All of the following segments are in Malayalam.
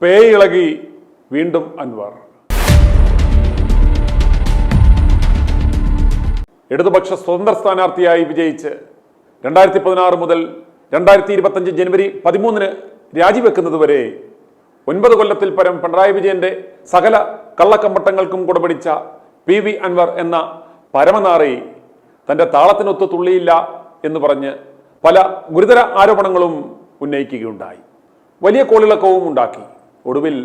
പേയിളകി വീണ്ടും അൻവർ. ഇടതുപക്ഷ സ്വതന്ത്ര സ്ഥാനാർത്ഥിയായി വിജയിച്ച് 2016 മുതൽ 2025 ജനുവരി 13 രാജിവെക്കുന്നതുവരെ 9 കൊല്ലത്തിൽ പരം പിണറായി വിജയന്റെ സകല കള്ളക്കമ്പട്ടങ്ങൾക്കും കുടപിടിച്ച PV അൻവർ എന്ന പരമനാറി തന്റെ താളത്തിനൊത്ത് തുള്ളിയില്ല എന്ന് പറഞ്ഞ് പല ഗുരുതര ആരോപണങ്ങളും ഉന്നയിക്കുകയുണ്ടായി. വലിയ കോളിളക്കവും ഉണ്ടാക്കി. ഒടുവിൽ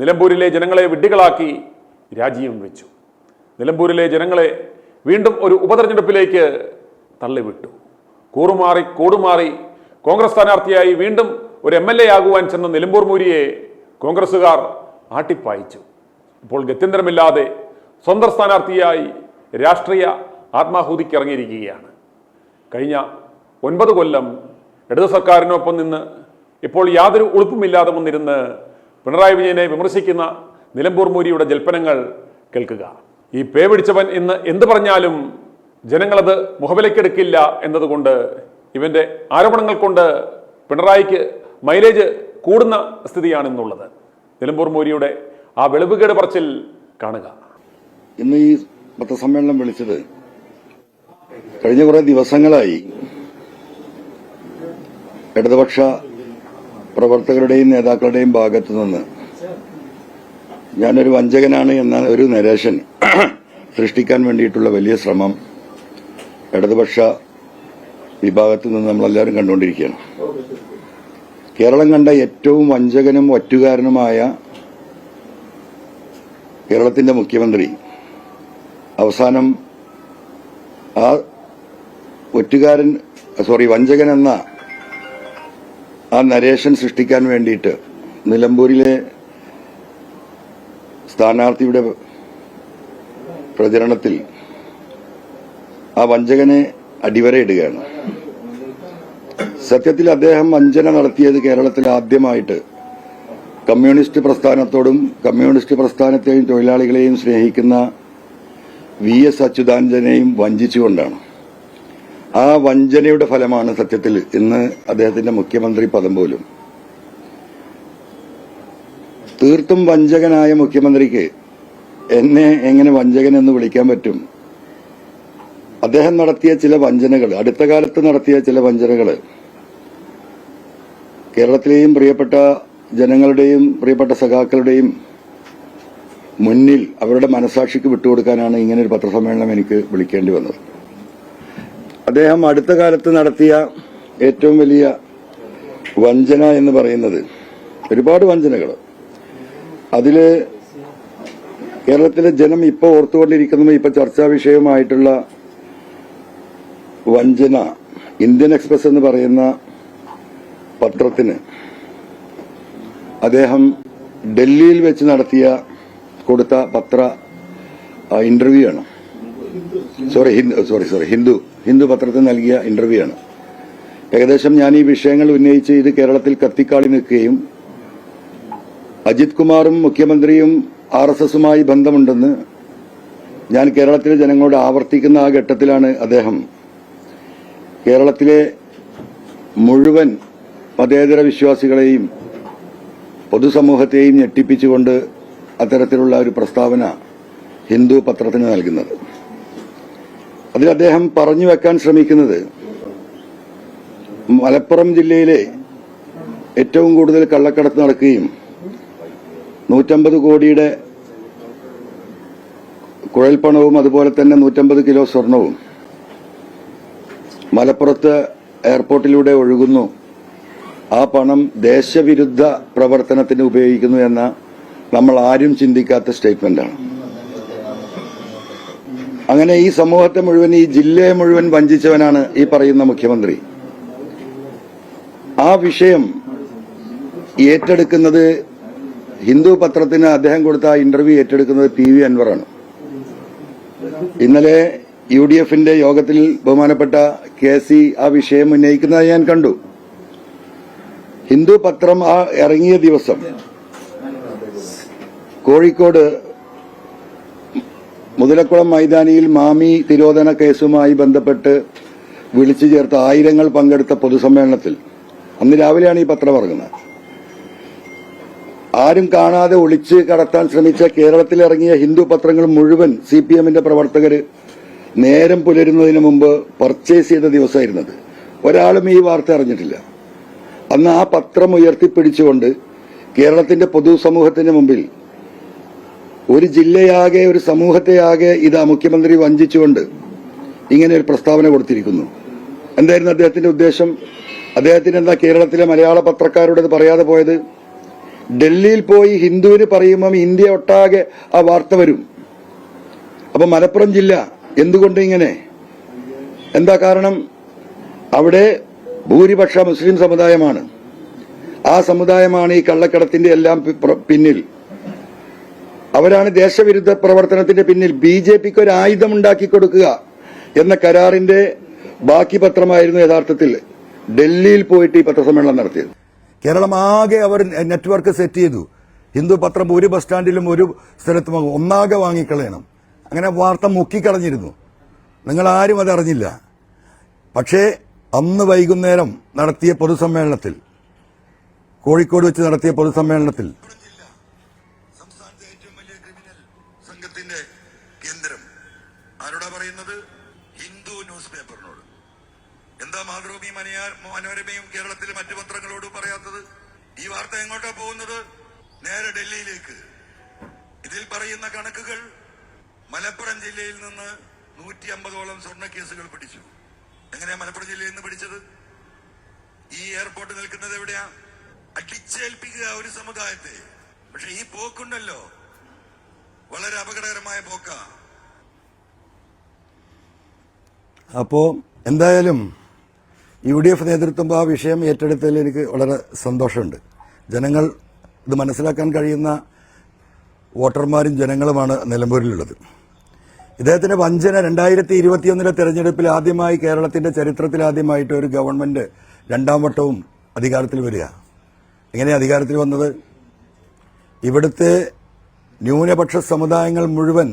നിലമ്പൂരിലെ ജനങ്ങളെ വിഡ്ഢികളാക്കി രാജിയും വെച്ചു. നിലമ്പൂരിലെ ജനങ്ങളെ വീണ്ടും ഒരു ഉപതെരഞ്ഞെടുപ്പിലേക്ക് തള്ളിവിട്ടു. കൂറുമാറി കൂടുമാറി കോൺഗ്രസ് സ്ഥാനാർത്ഥിയായി വീണ്ടും ഒരു MLA ആകുവാൻ ചെന്ന നിലമ്പൂർ മൂരിയെ കോൺഗ്രസുകാർ ആട്ടിപ്പായിച്ചു. ഇപ്പോൾ ഗത്യന്തരമില്ലാതെ സ്വന്തം സ്ഥാനാർത്ഥിയായി രാഷ്ട്രീയ ആത്മാഹൂതിക്കിറങ്ങിയിരിക്കുകയാണ്. കഴിഞ്ഞ 9 കൊല്ലം ഇടതു സർക്കാരിനൊപ്പം നിന്ന് ഇപ്പോൾ യാതൊരു ഉളുപ്പുമില്ലാതെ വന്നിരുന്ന് പിണറായി വിജയനെ വിമർശിക്കുന്ന നിലമ്പൂർ മൂരിയുടെ ജൽപ്പനങ്ങൾ കേൾക്കുക. ഈ പേ പിടിച്ചവൻ ഇന്ന് എന്ത് പറഞ്ഞാലും ജനങ്ങളത് മുഖവിലക്കെടുക്കില്ല എന്നതുകൊണ്ട് ഇവന്റെ ആരോപണങ്ങൾ കൊണ്ട് പിണറായിക്ക് മൈലേജ് കൂടുന്ന സ്ഥിതിയാണെന്നുള്ളത്. നിലമ്പൂർ മൂരിയുടെ ആ വെളിവുകേട് പറച്ചിൽ കാണുക. ഇന്ന് ഈ പത്രസമ്മേളനം വിളിച്ചത് കഴിഞ്ഞ കുറെ ദിവസങ്ങളായി ഇടതുപക്ഷ പ്രവർത്തകരുടെയും നേതാക്കളുടെയും ഭാഗത്തു നിന്ന് ഞാനൊരു വഞ്ചകനാണ് എന്ന ഒരു നരേഷൻ സൃഷ്ടിക്കാൻ വേണ്ടിയിട്ടുള്ള വലിയ ശ്രമം ഇടതുപക്ഷ വിഭാഗത്തിൽ നിന്ന് നമ്മളെല്ലാവരും കണ്ടുകൊണ്ടിരിക്കുകയാണ്. കേരളം കണ്ട ഏറ്റവും വഞ്ചകനും ഒറ്റുകാരനുമായ കേരളത്തിന്റെ മുഖ്യമന്ത്രി അവസാനം ആ വഞ്ചകൻ എന്ന ആ നരേഷൻ സൃഷ്ടിക്കാൻ വേണ്ടിയിട്ട് നിലമ്പൂരിലെ സ്ഥാനാർത്ഥിയുടെ പ്രചരണത്തിൽ ആ വഞ്ചകനെ അടിവരയിടുകയാണ്. സത്യത്തിൽ അദ്ദേഹം വഞ്ചന നടത്തിയത് കേരളത്തിൽ ആദ്യമായിട്ട് കമ്മ്യൂണിസ്റ്റ് പ്രസ്ഥാനത്തോടും കമ്മ്യൂണിസ്റ്റ് പ്രസ്ഥാനത്തെയും തൊഴിലാളികളെയും സ്നേഹിക്കുന്ന VS അച്യുതാനന്ദനെയും വഞ്ചിച്ചുകൊണ്ടാണ്. ആ വഞ്ചനയുടെ ഫലമാണ് സത്യത്തിൽ ഇന്ന് അദ്ദേഹത്തിന്റെ മുഖ്യമന്ത്രി പദം പോലും. തീർത്തും വഞ്ചകനായ മുഖ്യമന്ത്രിക്ക് എന്നെ എങ്ങനെ വഞ്ചകൻ എന്ന് വിളിക്കാൻ പറ്റും? അദ്ദേഹം നടത്തിയ ചില വഞ്ചനകൾ, അടുത്ത കാലത്ത് നടത്തിയ ചില വഞ്ചനകൾ കേരളത്തിലെയും പ്രിയപ്പെട്ട ജനങ്ങളുടെയും പ്രിയപ്പെട്ട സഖാക്കളുടെയും മുന്നിൽ അവരുടെ മനസാക്ഷിക്ക് വിട്ടുകൊടുക്കാനാണ് ഇങ്ങനെ ഒരു പത്രസമ്മേളനം എനിക്ക് വിളിക്കേണ്ടി വന്നത്. അദ്ദേഹം അടുത്ത കാലത്ത് നടത്തിയ ഏറ്റവും വലിയ വഞ്ചന എന്ന് പറയുന്നത്, ഒരുപാട് വഞ്ചനകൾ, അതില് കേരളത്തിലെ ജനം ഇപ്പോൾ ഓർത്തുകൊണ്ടിരിക്കുന്നതും ഇപ്പൊ ചർച്ചാ വിഷയമായിട്ടുള്ള വഞ്ചന, ഇന്ത്യൻ എക്സ്പ്രസ് എന്ന് പറയുന്ന പത്രത്തിന് അദ്ദേഹം ഡൽഹിയിൽ വെച്ച് കൊടുത്ത ഇന്റർവ്യൂ ആണ്. ഹിന്ദു പത്രത്തിന് നൽകിയ ഇന്റർവ്യൂ ആണ്. ഏകദേശം ഞാൻ ഈ വിഷയങ്ങൾ ഉന്നയിച്ച് ഇത് കേരളത്തിൽ കത്തിക്കാളി നിൽക്കുകയും അജിത് കുമാറും മുഖ്യമന്ത്രിയും RSSുമായി ബന്ധമുണ്ടെന്ന് ഞാൻ കേരളത്തിലെ ജനങ്ങളോട് ആവർത്തിക്കുന്ന ആ ഘട്ടത്തിലാണ് അദ്ദേഹം കേരളത്തിലെ മുഴുവൻ മതേതര വിശ്വാസികളെയും പൊതുസമൂഹത്തെയും ഞെട്ടിപ്പിച്ചുകൊണ്ട് അത്തരത്തിലുള്ള ഒരു പ്രസ്താവന ഹിന്ദു പത്രത്തിന് നൽകുന്നത്. അതിൽ അദ്ദേഹം പറഞ്ഞു വെക്കാൻ ശ്രമിക്കുന്നത് മലപ്പുറം ജില്ലയിലെ ഏറ്റവും കൂടുതൽ കള്ളക്കടത്ത് നടക്കുകയും 150 കോടിയുടെ കുഴൽപ്പണവും അതുപോലെ തന്നെ 150 കിലോ സ്വർണവും മലപ്പുറത്ത് എയർപോർട്ടിലൂടെ ഒഴുകുന്നു, ആ പണം ദേശവിരുദ്ധ പ്രവർത്തനത്തിന് ഉപയോഗിക്കുന്നു എന്ന നമ്മൾ ആരും ചിന്തിക്കാത്ത സ്റ്റേറ്റ്മെന്റാണ്. അങ്ങനെ ഈ സമൂഹത്തെ മുഴുവൻ, ഈ ജില്ലയെ മുഴുവൻ വഞ്ചിച്ചവനാണ് ഈ പറയുന്ന മുഖ്യമന്ത്രി. ആ വിഷയം ഏറ്റെടുക്കുന്നത് ഹിന്ദു പത്രത്തിന് അദ്ദേഹം കൊടുത്ത ആ ഇന്റർവ്യൂ ഏറ്റെടുക്കുന്നത് PV അൻവറാണ്. ഇന്നലെ UDFന്റെ യോഗത്തിൽ ബഹുമാനപ്പെട്ട KC ആ വിഷയം ഉന്നയിക്കുന്നത് ഞാൻ കണ്ടു. ഹിന്ദു പത്രം ആ ഇറങ്ങിയ ദിവസം കോഴിക്കോട് മുതലക്കുളം മൈതാനിയിൽ മാമി തിരോധന കേസുമായി ബന്ധപ്പെട്ട് വിളിച്ചു ചേർത്ത ആയിരങ്ങൾ പങ്കെടുത്ത പൊതുസമ്മേളനത്തിൽ അന്ന് രാവിലെയാണ് ഈ പത്രം ഇറങ്ങുന്നത്. ആരും കാണാതെ ഒളിച്ച് കടത്താൻ ശ്രമിച്ച കേരളത്തിലിറങ്ങിയ ഹിന്ദു പത്രങ്ങൾ മുഴുവൻ CPM-ന്റെ പ്രവർത്തകര് നേരം പുലരുന്നതിന് മുമ്പ് പർച്ചേസ് ചെയ്ത ദിവസമായിരുന്നത്. ഒരാളും ഈ വാർത്ത അറിഞ്ഞിട്ടില്ല. അന്ന് ആ പത്രം ഉയർത്തിപ്പിടിച്ചുകൊണ്ട് കേരളത്തിന്റെ പൊതുസമൂഹത്തിന് മുമ്പിൽ ഒരു ജില്ലയാകെ, ഒരു സമൂഹത്തെയാകെ ഇതാ മുഖ്യമന്ത്രി വഞ്ചിച്ചുകൊണ്ട് ഇങ്ങനെ ഒരു പ്രസ്താവന കൊടുത്തിരിക്കുന്നു. എന്തായിരുന്നു അദ്ദേഹത്തിന്റെ ഉദ്ദേശം? അദ്ദേഹത്തിന് എന്താ കേരളത്തിലെ മലയാള പത്രക്കാരോട് പറയാതെ പോയത്? ഡൽഹിയിൽ പോയി ഹിന്ദുവിന് പറയുമ്പം ഇന്ത്യ ഒട്ടാകെ ആ വാർത്ത വരും. അപ്പൊ മലപ്പുറം ജില്ല എന്തുകൊണ്ട് ഇങ്ങനെ? എന്താ കാരണം? അവിടെ ഭൂരിപക്ഷ മുസ്ലിം സമുദായമാണ്. ആ സമുദായമാണ് ഈ കള്ളക്കടത്തിന്റെ എല്ലാം പിന്നിൽ. അവരാണ് ദേശവിരുദ്ധ പ്രവർത്തനത്തിന്റെ പിന്നിൽ. BJPക്ക് ഒരു ആയുധം ഉണ്ടാക്കി കൊടുക്കുക എന്ന കരാറിന്റെ ബാക്കി പത്രമായിരുന്നു യഥാർത്ഥത്തിൽ ഡൽഹിയിൽ പോയിട്ട് ഈ പത്രസമ്മേളനം നടത്തിയത്. കേരളം ആകെ അവർ നെറ്റ്വർക്ക് സെറ്റ് ചെയ്തു. ഹിന്ദു പത്രം ഒരു ബസ് സ്റ്റാൻഡിലും ഒരു സ്ഥലത്തും ഒന്നാകെ വാങ്ങിക്കളയണം. അങ്ങനെ വാർത്ത മുക്കിക്കളഞ്ഞിരുന്നു. നിങ്ങൾ ആരും അത് അറിഞ്ഞില്ല. പക്ഷേ അന്ന് വൈകുന്നേരം നടത്തിയ പൊതുസമ്മേളനത്തിൽ, കോഴിക്കോട് വെച്ച് നടത്തിയ പൊതുസമ്മേളനത്തിൽ സംസ്ഥാനത്തെ ഏറ്റവും വലിയ ക്രിമിനൽ സംഘത്തിന്റെ കേന്ദ്രം ആരോടാ പറയുന്നത്? ഹിന്ദു ന്യൂസ് പേപ്പറിനോട്. എന്താ മാതൃഭൂമി മനോരമയും കേരളത്തിലെ മറ്റു പത്രങ്ങളോട് പറയാത്തത്? ഈ വാർത്ത എങ്ങോട്ടാ പോകുന്നത്? നേരെ ഡൽഹിയിലേക്ക്. ഇതിൽ പറയുന്ന കണക്കുകൾ, മലപ്പുറം ജില്ലയിൽ നിന്ന് 150ഓളം സ്വർണ്ണ കേസുകൾ പിടിച്ചു. എങ്ങനെയാ മലപ്പുറം ജില്ലയിൽ നിന്ന് പിടിച്ചത്? ഈ എയർപോർട്ട് നിൽക്കുന്നത് എവിടെയാ? അടിച്ചേൽപ്പിക്കുക ഒരു സമുദായത്തെ. പക്ഷെ ഈ പോക്കുണ്ടല്ലോ, വളരെ അപകടകരമായ പോക്കാ. അപ്പോ എന്തായാലും UDF നേതൃത്വം ആ വിഷയം ഏറ്റെടുത്തതിൽ എനിക്ക് വളരെ സന്തോഷമുണ്ട്. ജനങ്ങൾ ഇത് മനസ്സിലാക്കാൻ കഴിയുന്ന വോട്ടർമാരും ജനങ്ങളുമാണ് നിലമ്പൂരിലുള്ളത്. ഇദ്ദേഹത്തിന്റെ വഞ്ചന 2021 തെരഞ്ഞെടുപ്പിൽ ആദ്യമായി, കേരളത്തിന്റെ ചരിത്രത്തിൽ ആദ്യമായിട്ട് ഒരു ഗവൺമെന്റ് രണ്ടാം വട്ടവും അധികാരത്തിൽ വരിക. എങ്ങനെയാണ് അധികാരത്തിൽ വന്നത്? ഇവിടുത്തെ ന്യൂനപക്ഷ സമുദായങ്ങൾ മുഴുവൻ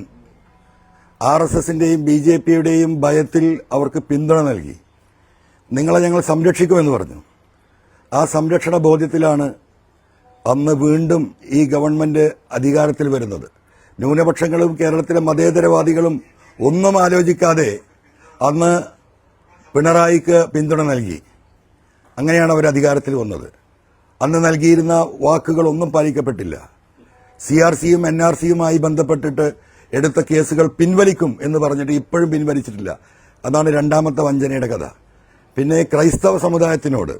RSSന്റെയും BJPയുടെയും ഭയത്തിൽ അവർക്ക് പിന്തുണ നൽകി. നിങ്ങളെ ഞങ്ങൾ സംരക്ഷിക്കുമെന്ന് പറഞ്ഞു. ആ സംരക്ഷണ ബോധ്യത്തിലാണ് അന്ന് വീണ്ടും ഈ ഗവൺമെന്റ് അധികാരത്തിൽ വരുന്നത്. ന്യൂനപക്ഷങ്ങളും കേരളത്തിലെ മതേതരവാദികളും ഒന്നും ആലോചിക്കാതെ അന്ന് പിണറായിക്ക് പിന്തുണ നൽകി. അങ്ങനെയാണ് അവർ അധികാരത്തിൽ വന്നത്. അന്ന് നൽകിയിരുന്ന വാക്കുകളൊന്നും പാലിക്കപ്പെട്ടില്ല. CRCയും NRCയുമായി ബന്ധപ്പെട്ടിട്ട് എടുത്ത കേസുകൾ പിൻവലിക്കും എന്ന് പറഞ്ഞിട്ട് ഇപ്പോഴും പിൻവലിച്ചിട്ടില്ല. അതാണ് രണ്ടാമത്തെ വഞ്ചനയുടെ കഥ. പിന്നെ ക്രൈസ്തവ സമുദായത്തിനോട്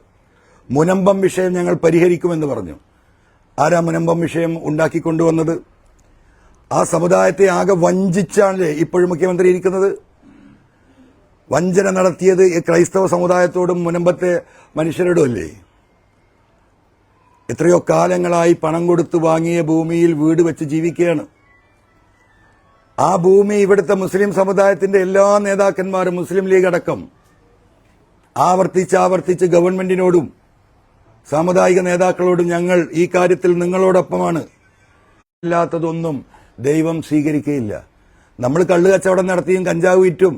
മുനമ്പം വിഷയം ഞങ്ങൾ പരിഹരിക്കുമെന്ന് പറഞ്ഞു. ആരാ മുനമ്പം വിഷയം ഉണ്ടാക്കിക്കൊണ്ടുവന്നത്? ആ സമുദായത്തെ ആകെ വഞ്ചിച്ചാണ് ഇപ്പോഴും മുഖ്യമന്ത്രി ഇരിക്കുന്നത്. വഞ്ചന നടത്തിയത് ക്രൈസ്തവ സമുദായത്തോടും മുനമ്പത്തെ മനുഷ്യരോടും അല്ലേ? എത്രയോ കാലങ്ങളായി പണം കൊടുത്ത് വാങ്ങിയ ഭൂമിയിൽ വീട് വെച്ച് ജീവിക്കുകയാണ്. ആ ഭൂമി ഇവിടുത്തെ മുസ്ലിം സമുദായത്തിന്റെ എല്ലാ നേതാക്കന്മാരും, മുസ്ലിം ലീഗ് അടക്കം, ആവർത്തിച്ച് ഗവൺമെന്റിനോടും സാമുദായിക നേതാക്കളോടും ഞങ്ങൾ ഈ കാര്യത്തിൽ നിങ്ങളോടൊപ്പമാണ്. ഇല്ലാത്തതൊന്നും ദൈവം സ്വീകരിക്കുകയില്ല. നമ്മൾ കള്ളു കച്ചവടം നടത്തിയും കഞ്ചാവ് വിറ്റും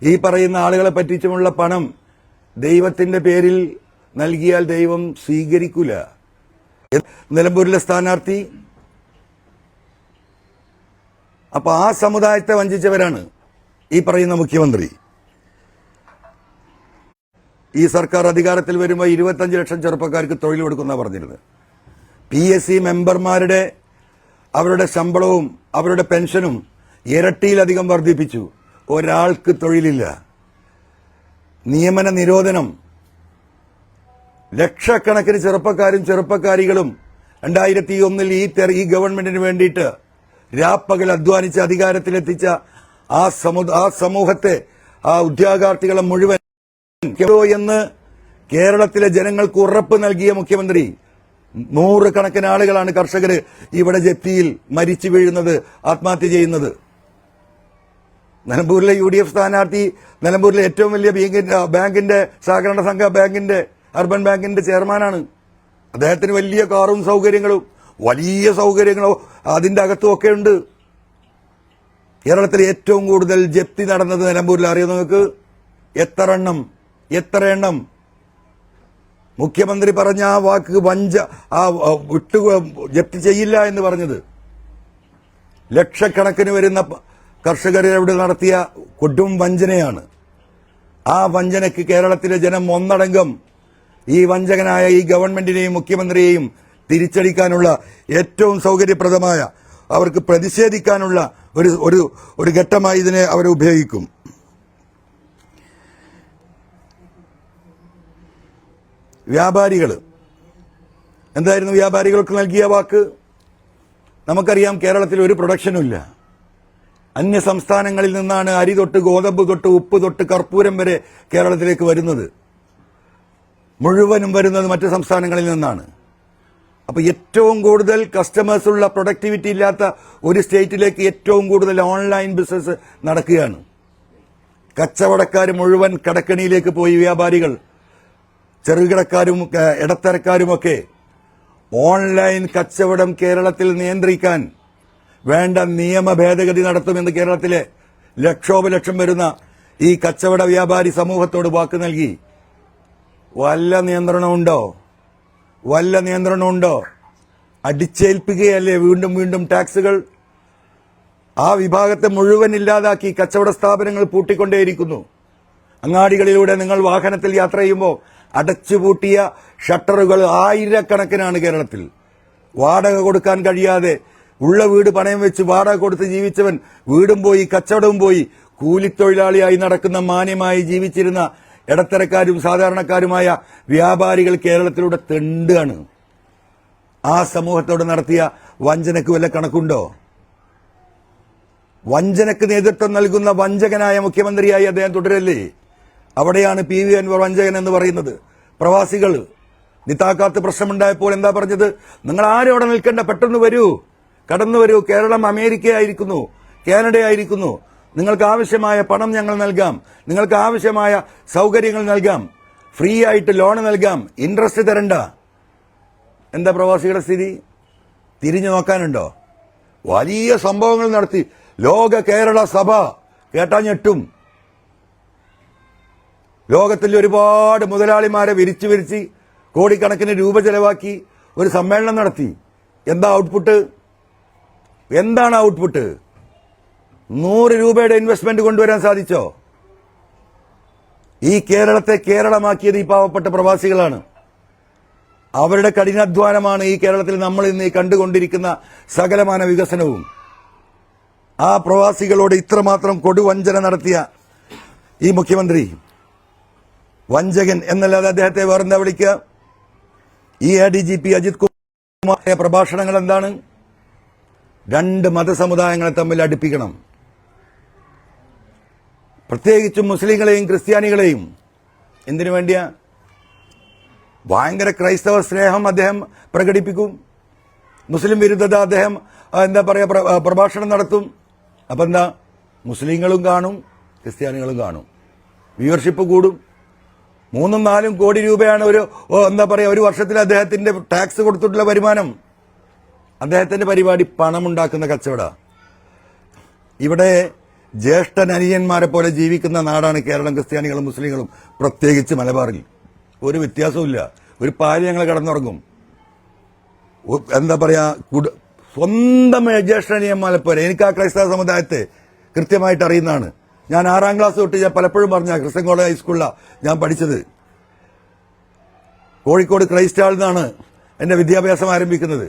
ഈ പറയുന്ന ആളുകളെ പറ്റിച്ചുമുള്ള പണം ദൈവത്തിന്റെ പേരിൽ നൽകിയാൽ ദൈവം സ്വീകരിക്കൂല. നിലമ്പൂരിലെ സ്ഥാനാർത്ഥി അപ്പൊ ആ സമുദായത്തെ വഞ്ചിച്ചവരാണ് ഈ പറയുന്ന മുഖ്യമന്ത്രി. ഈ സർക്കാർ അധികാരത്തിൽ വരുമ്പോൾ 25 ലക്ഷം ചെറുപ്പക്കാർക്ക് തൊഴിൽ കൊടുക്കുന്ന പറഞ്ഞിരുന്നത്. PSC മെമ്പർമാരുടെ അവരുടെ ശമ്പളവും അവരുടെ പെൻഷനും ഇരട്ടിയിലധികം വർദ്ധിപ്പിച്ചു. ഒരാൾക്ക് തൊഴിലില്ല. നിയമന നിരോധനം. ലക്ഷക്കണക്കിന് ചെറുപ്പക്കാരും ചെറുപ്പക്കാരികളും 2001 ഈ ഗവൺമെന്റിന് വേണ്ടിയിട്ട് രാപ്പകൽ അധ്വാനിച്ച് അധികാരത്തിലെത്തിച്ച ആ സമൂഹത്തെ, ആ ഉദ്യോഗാർത്ഥികളെ മുഴുവൻ എന്ന് കേരളത്തിലെ ജനങ്ങൾക്ക് ഉറപ്പ് നൽകിയ മുഖ്യമന്ത്രി. 100 കണക്കിന് ആളുകളാണ് കർഷകര് ഇവിടെ ജപ്തിയിൽ മരിച്ചു വീഴുന്നത്, ആത്മഹത്യ ചെയ്യുന്നത്. നിലമ്പൂരിലെ UDF സ്ഥാനാർത്ഥി നിലമ്പൂരിലെ ഏറ്റവും വലിയ ബാങ്കിന്റെ സഹകരണ സംഘ ബാങ്കിന്റെ അർബൻ ബാങ്കിന്റെ ചെയർമാനാണ്. അദ്ദേഹത്തിന് വലിയ കാറും സൗകര്യങ്ങളും വലിയ സൗകര്യങ്ങളോ അതിന്റെ അകത്തും ഒക്കെ ഉണ്ട്. കേരളത്തിൽ ഏറ്റവും കൂടുതൽ ജപ്തി നടന്നത് നിലമ്പൂരിൽ അറിയോ നിങ്ങൾക്ക്? എത്ര എണ്ണം? മുഖ്യമന്ത്രി പറഞ്ഞ ആ വാക്ക് വിട്ടു ജപ്തി ചെയ്യില്ല എന്ന് പറഞ്ഞത് ലക്ഷക്കണക്കിന് വരുന്ന കർഷകരോട് നടത്തിയ കൊടും വഞ്ചനയാണ്. ആ വഞ്ചനയ്ക്ക് കേരളത്തിലെ ജനം ഒന്നടങ്കം ഈ വഞ്ചകനായ ഈ ഗവൺമെന്റിനെയും മുഖ്യമന്ത്രിയെയും തിരിച്ചടിക്കാനുള്ള ഏറ്റവും സൗകര്യപ്രദമായ അവർക്ക് പ്രതിഷേധിക്കാനുള്ള ഒരു ഘട്ടമായി ഇതിനെ അവർ ഉപയോഗിക്കും. വ്യാപാരികൾ എന്തായിരുന്നു വ്യാപാരികൾക്ക് നൽകിയ വാക്ക്? നമുക്കറിയാം, കേരളത്തിൽ ഒരു പ്രൊഡക്ഷനും ഇല്ല. അന്യ സംസ്ഥാനങ്ങളിൽ നിന്നാണ് അരി തൊട്ട് ഗോതമ്പ് തൊട്ട് ഉപ്പ് തൊട്ട് കർപ്പൂരം വരെ കേരളത്തിലേക്ക് വരുന്നത്. മുഴുവനും വരുന്നത് മറ്റ് സംസ്ഥാനങ്ങളിൽ നിന്നാണ്. അപ്പൊ ഏറ്റവും കൂടുതൽ കസ്റ്റമേഴ്സ് ഉള്ള പ്രൊഡക്ടിവിറ്റി ഇല്ലാത്ത ഒരു സ്റ്റേറ്റിലേക്ക് ഏറ്റവും കൂടുതൽ ഓൺലൈൻ ബിസിനസ് നടക്കുകയാണ്. കച്ചവടക്കാർ മുഴുവൻ കടക്കണിയിലേക്ക് പോയി. വ്യാപാരികൾ, ചെറുകിടക്കാരും ഇടത്തരക്കാരുമൊക്കെ ഓൺലൈൻ കച്ചവടം കേരളത്തിൽ നിയന്ത്രിക്കാൻ വേണ്ട നിയമ ഭേദഗതി നടത്തുമെന്ന് കേരളത്തിലെ ലക്ഷോപലക്ഷം വരുന്ന ഈ കച്ചവട വ്യാപാരി സമൂഹത്തോട് വാക്ക് നൽകി. വല്ല നിയന്ത്രണമുണ്ടോ? അടിച്ചേൽപ്പിക്കുകയല്ലേ വീണ്ടും വീണ്ടും ടാക്സുകൾ. ആ വിഭാഗത്തെ മുഴുവൻ ഇല്ലാതാക്കി കച്ചവട സ്ഥാപനങ്ങൾ പൂട്ടിക്കൊണ്ടേയിരിക്കുന്നു. അങ്ങാടികളിലൂടെ നിങ്ങൾ വാഹനത്തിൽ യാത്ര ചെയ്യുമ്പോൾ അടച്ചുപൂട്ടിയ ഷട്ടറുകൾ ആയിരക്കണക്കിനാണ് കേരളത്തിൽ. വാടക കൊടുക്കാൻ കഴിയാതെ ഉള്ള വീട് പണയം വെച്ച് വാടക കൊടുത്ത് ജീവിച്ചവൻ വീടും പോയി, കച്ചവടവും പോയി. കൂലിത്തൊഴിലാളിയായി നടക്കുന്ന മാന്യമായി ജീവിച്ചിരുന്ന ഇടത്തരക്കാരും സാധാരണക്കാരുമായ വ്യാപാരികൾ കേരളത്തിലൂടെ തെണ്ടാണ്. ആ സമൂഹത്തോട് നടത്തിയ വഞ്ചനക്ക് വല്ല കണക്കുണ്ടോ? വഞ്ചനക്ക് നേതൃത്വം നൽകുന്ന വഞ്ചകനായ മുഖ്യമന്ത്രിയായി അദ്ദേഹം തുടരല്ലേ? അവിടെയാണ് PV അൻവർ വഞ്ചകൻ എന്ന് പറയുന്നത്. പ്രവാസികൾ നിത്താക്കാത്ത പ്രശ്നമുണ്ടായപ്പോൾ എന്താ പറഞ്ഞത്? നിങ്ങൾ ആരും അവിടെ നിൽക്കേണ്ട, പെട്ടെന്ന് വരൂ, കടന്നു വരൂ. കേരളം അമേരിക്കയായിരിക്കുന്നു, കാനഡയായിരിക്കുന്നു. നിങ്ങൾക്ക് ആവശ്യമായ പണം ഞങ്ങൾ നൽകാം, നിങ്ങൾക്ക് ആവശ്യമായ സൗകര്യങ്ങൾ നൽകാം, ഫ്രീ ആയിട്ട് ലോൺ നൽകാം, ഇൻട്രസ്റ്റ് തരണ്ട. എന്താ പ്രവാസികളുടെ സ്ഥിതി? തിരിഞ്ഞു നോക്കാനുണ്ടോ? വലിയ സംഭവങ്ങൾ നടത്തി. ലോക കേരള സഭ കേട്ടാ ഞെട്ടും. ലോകത്തിൽ ഒരുപാട് മുതലാളിമാരെ വിരിച്ച് കോടിക്കണക്കിന് രൂപ ചെലവാക്കി ഒരു സമ്മേളനം നടത്തി. എന്താ ഔട്ട്പുട്ട്? എന്താണ് ഔട്ട്പുട്ട്? 100 രൂപയുടെ ഇൻവെസ്റ്റ്മെന്റ് കൊണ്ടുവരാൻ സാധിച്ചോ? ഈ കേരളത്തെ കേരളമാക്കിയത് ഈ പാവപ്പെട്ട പ്രവാസികളാണ്. അവരുടെ കഠിനാധ്വാനമാണ് ഈ കേരളത്തിൽ നമ്മൾ ഇന്ന് കണ്ടുകൊണ്ടിരിക്കുന്ന സകലമാന വികസനവും. ആ പ്രവാസികളോട് ഇത്രമാത്രം കൊടുവഞ്ചന നടത്തിയ ഈ മുഖ്യമന്ത്രി വഞ്ചകൻ എന്നല്ലാതെ അദ്ദേഹത്തെ വേറെന്താ വിളിക്കുക? ഈ ADGP അജിത് കുമാറിന്റെ പ്രഭാഷണങ്ങൾ എന്താണ്? 2 മതസമുദായങ്ങളെ തമ്മിൽ അടുപ്പിക്കണം, പ്രത്യേകിച്ചും മുസ്ലിങ്ങളെയും ക്രിസ്ത്യാനികളെയും. എന്തിനു വേണ്ടിയാ? ഭയങ്കര ക്രൈസ്തവ സ്നേഹം അദ്ദേഹം പ്രകടിപ്പിക്കും, മുസ്ലിം വിരുദ്ധത അദ്ദേഹം പ്രഭാഷണം നടത്തും. അപ്പൊ എന്താ? മുസ്ലിങ്ങളും കാണും, ക്രിസ്ത്യാനികളും കാണും, വ്യൂവർഷിപ്പ് കൂടും. 3-4 കോടി രൂപയാണ് ഒരു വർഷത്തിൽ അദ്ദേഹത്തിന്റെ ടാക്സ് കൊടുത്തിട്ടുള്ള വരുമാനം. അദ്ദേഹത്തിന്റെ പരിപാടി പണമുണ്ടാക്കുന്ന കച്ചവട. ഇവിടെ ജ്യേഷ്ഠനനിയന്മാരെ പോലെ ജീവിക്കുന്ന നാടാണ് കേരളം. ക്രിസ്ത്യാനികളും മുസ്ലിങ്ങളും, പ്രത്യേകിച്ച് മലബാറിൽ ഒരു വ്യത്യാസവുമില്ല. ഒരു പാല് ഞങ്ങൾ കിടന്നുറങ്ങും. സ്വന്തം ജ്യേഷ്ഠനനിയന്മാരെ പോലെ. എനിക്ക് ആ ക്രൈസ്തവ സമുദായത്തെ കൃത്യമായിട്ട് അറിയുന്നതാണ്. ഞാൻ 6ാം ക്ലാസ് തൊട്ട് ഞാൻ പലപ്പോഴും പറഞ്ഞ ക്രിസ്ത്യൻ കോളേജ് ഹൈസ്കൂളിലാണ് ഞാൻ പഠിച്ചത്. കോഴിക്കോട് ക്രൈസ്റ്റ് ഹാളിൽ നിന്നാണ് എന്റെ വിദ്യാഭ്യാസം ആരംഭിക്കുന്നത്.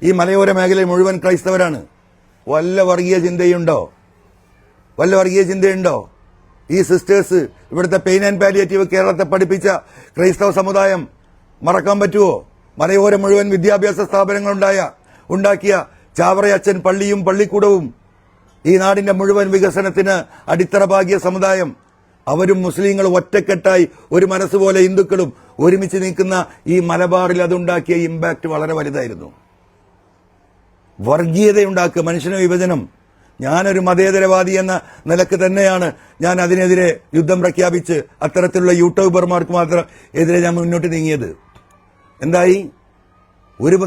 ഈ മലയോര മേഖലയിൽ മുഴുവൻ ക്രൈസ്തവരാണ്. വല്ല വർഗീയ ചിന്തയുണ്ടോ? ഈ സിസ്റ്റേഴ്സ്, ഇവിടുത്തെ പെയിൻ ആൻഡ് പാലിയേറ്റീവ് കേരളത്തെ പഠിപ്പിച്ച ക്രൈസ്തവ സമുദായം മറക്കാൻ പറ്റുമോ? മലയോരം മുഴുവൻ വിദ്യാഭ്യാസ സ്ഥാപനങ്ങൾ ഉണ്ടാക്കിയ ചാവറയച്ചൻ പള്ളിയും പള്ളിക്കൂടവും ഈ നാടിന്റെ മുഴുവൻ വികസനത്തിന് അടിത്തറ പാകിയ സമുദായം. അവരും മുസ്ലിങ്ങളും ഒറ്റക്കെട്ടായി ഒരു മനസ്സുപോലെ ഹിന്ദുക്കളും ഒരുമിച്ച് നിൽക്കുന്ന ഈ മലബാറിൽ അതുണ്ടാക്കിയ ഇമ്പാക്ട് വളരെ വലുതായിരുന്നു. വർഗീയതയുണ്ടാക്കുക, മനുഷ്യന് വിഭജനം. ഞാനൊരു മതേതരവാദി എന്ന നിലക്ക് തന്നെയാണ് ഞാൻ അതിനെതിരെ യുദ്ധം പ്രഖ്യാപിച്ച് അത്തരത്തിലുള്ള യൂട്യൂബർമാർക്ക് മാത്രം എതിരെ ഞാൻ മുന്നോട്ട് നീങ്ങിയത്. എന്തായി?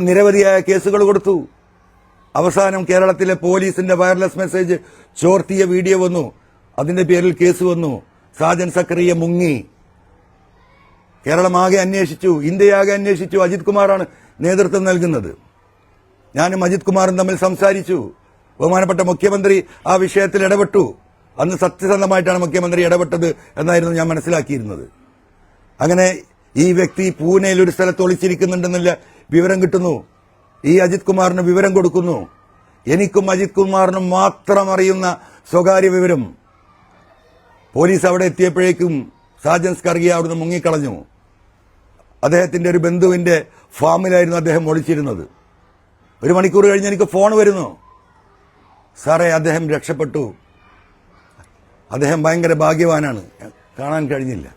നിരവധിയായ കേസുകൾ കൊടുത്തു. അവസാനം കേരളത്തിലെ പോലീസിന്റെ വയർലെസ് മെസ്സേജ് ചോർത്തിയ വീഡിയോ വന്നു. അതിന്റെ പേരിൽ കേസ് വന്നു. സാജൻ സക്കറിയ മുങ്ങി. കേരളമാകെ അന്വേഷിച്ചു, ഇന്ത്യയാകെ അന്വേഷിച്ചു. അജിത് കുമാറാണ് നേതൃത്വം നൽകുന്നത്. ഞാനും അജിത് കുമാറും തമ്മിൽ സംസാരിച്ചു. ബഹുമാനപ്പെട്ട മുഖ്യമന്ത്രി ആ വിഷയത്തിൽ ഇടപെട്ടു. അന്ന് സത്യസന്ധമായിട്ടാണ് മുഖ്യമന്ത്രി ഇടപെട്ടത് എന്നായിരുന്നു ഞാൻ മനസ്സിലാക്കിയിരുന്നത്. അങ്ങനെ ഈ വ്യക്തി പൂനെയിൽ ഒരു സ്ഥലത്ത് ഒളിച്ചിരിക്കുന്നുണ്ടെന്നുള്ള വിവരം കിട്ടുന്നു. ഈ അജിത് കുമാറിന് വിവരം കൊടുക്കുന്നു. എനിക്കും അജിത് കുമാറിനും മാത്രം അറിയുന്ന സ്വകാര്യ വിവരം. പോലീസ് അവിടെ എത്തിയപ്പോഴേക്കും സാജൻ സ്കർഗിയ അവിടുന്ന് മുങ്ങിക്കളഞ്ഞു. അദ്ദേഹത്തിന്റെ ഒരു ബന്ധുവിന്റെ ഫാമിലായിരുന്നു അദ്ദേഹം ഒളിച്ചിരുന്നത്. 1 മണിക്കൂർ കഴിഞ്ഞ് എനിക്ക് ഫോൺ വരുന്നു. സാറേ, അദ്ദേഹം രക്ഷപ്പെട്ടു, അദ്ദേഹം ഭയങ്കര ഭാഗ്യവാനാണ്, കാണാൻ കഴിഞ്ഞില്ല.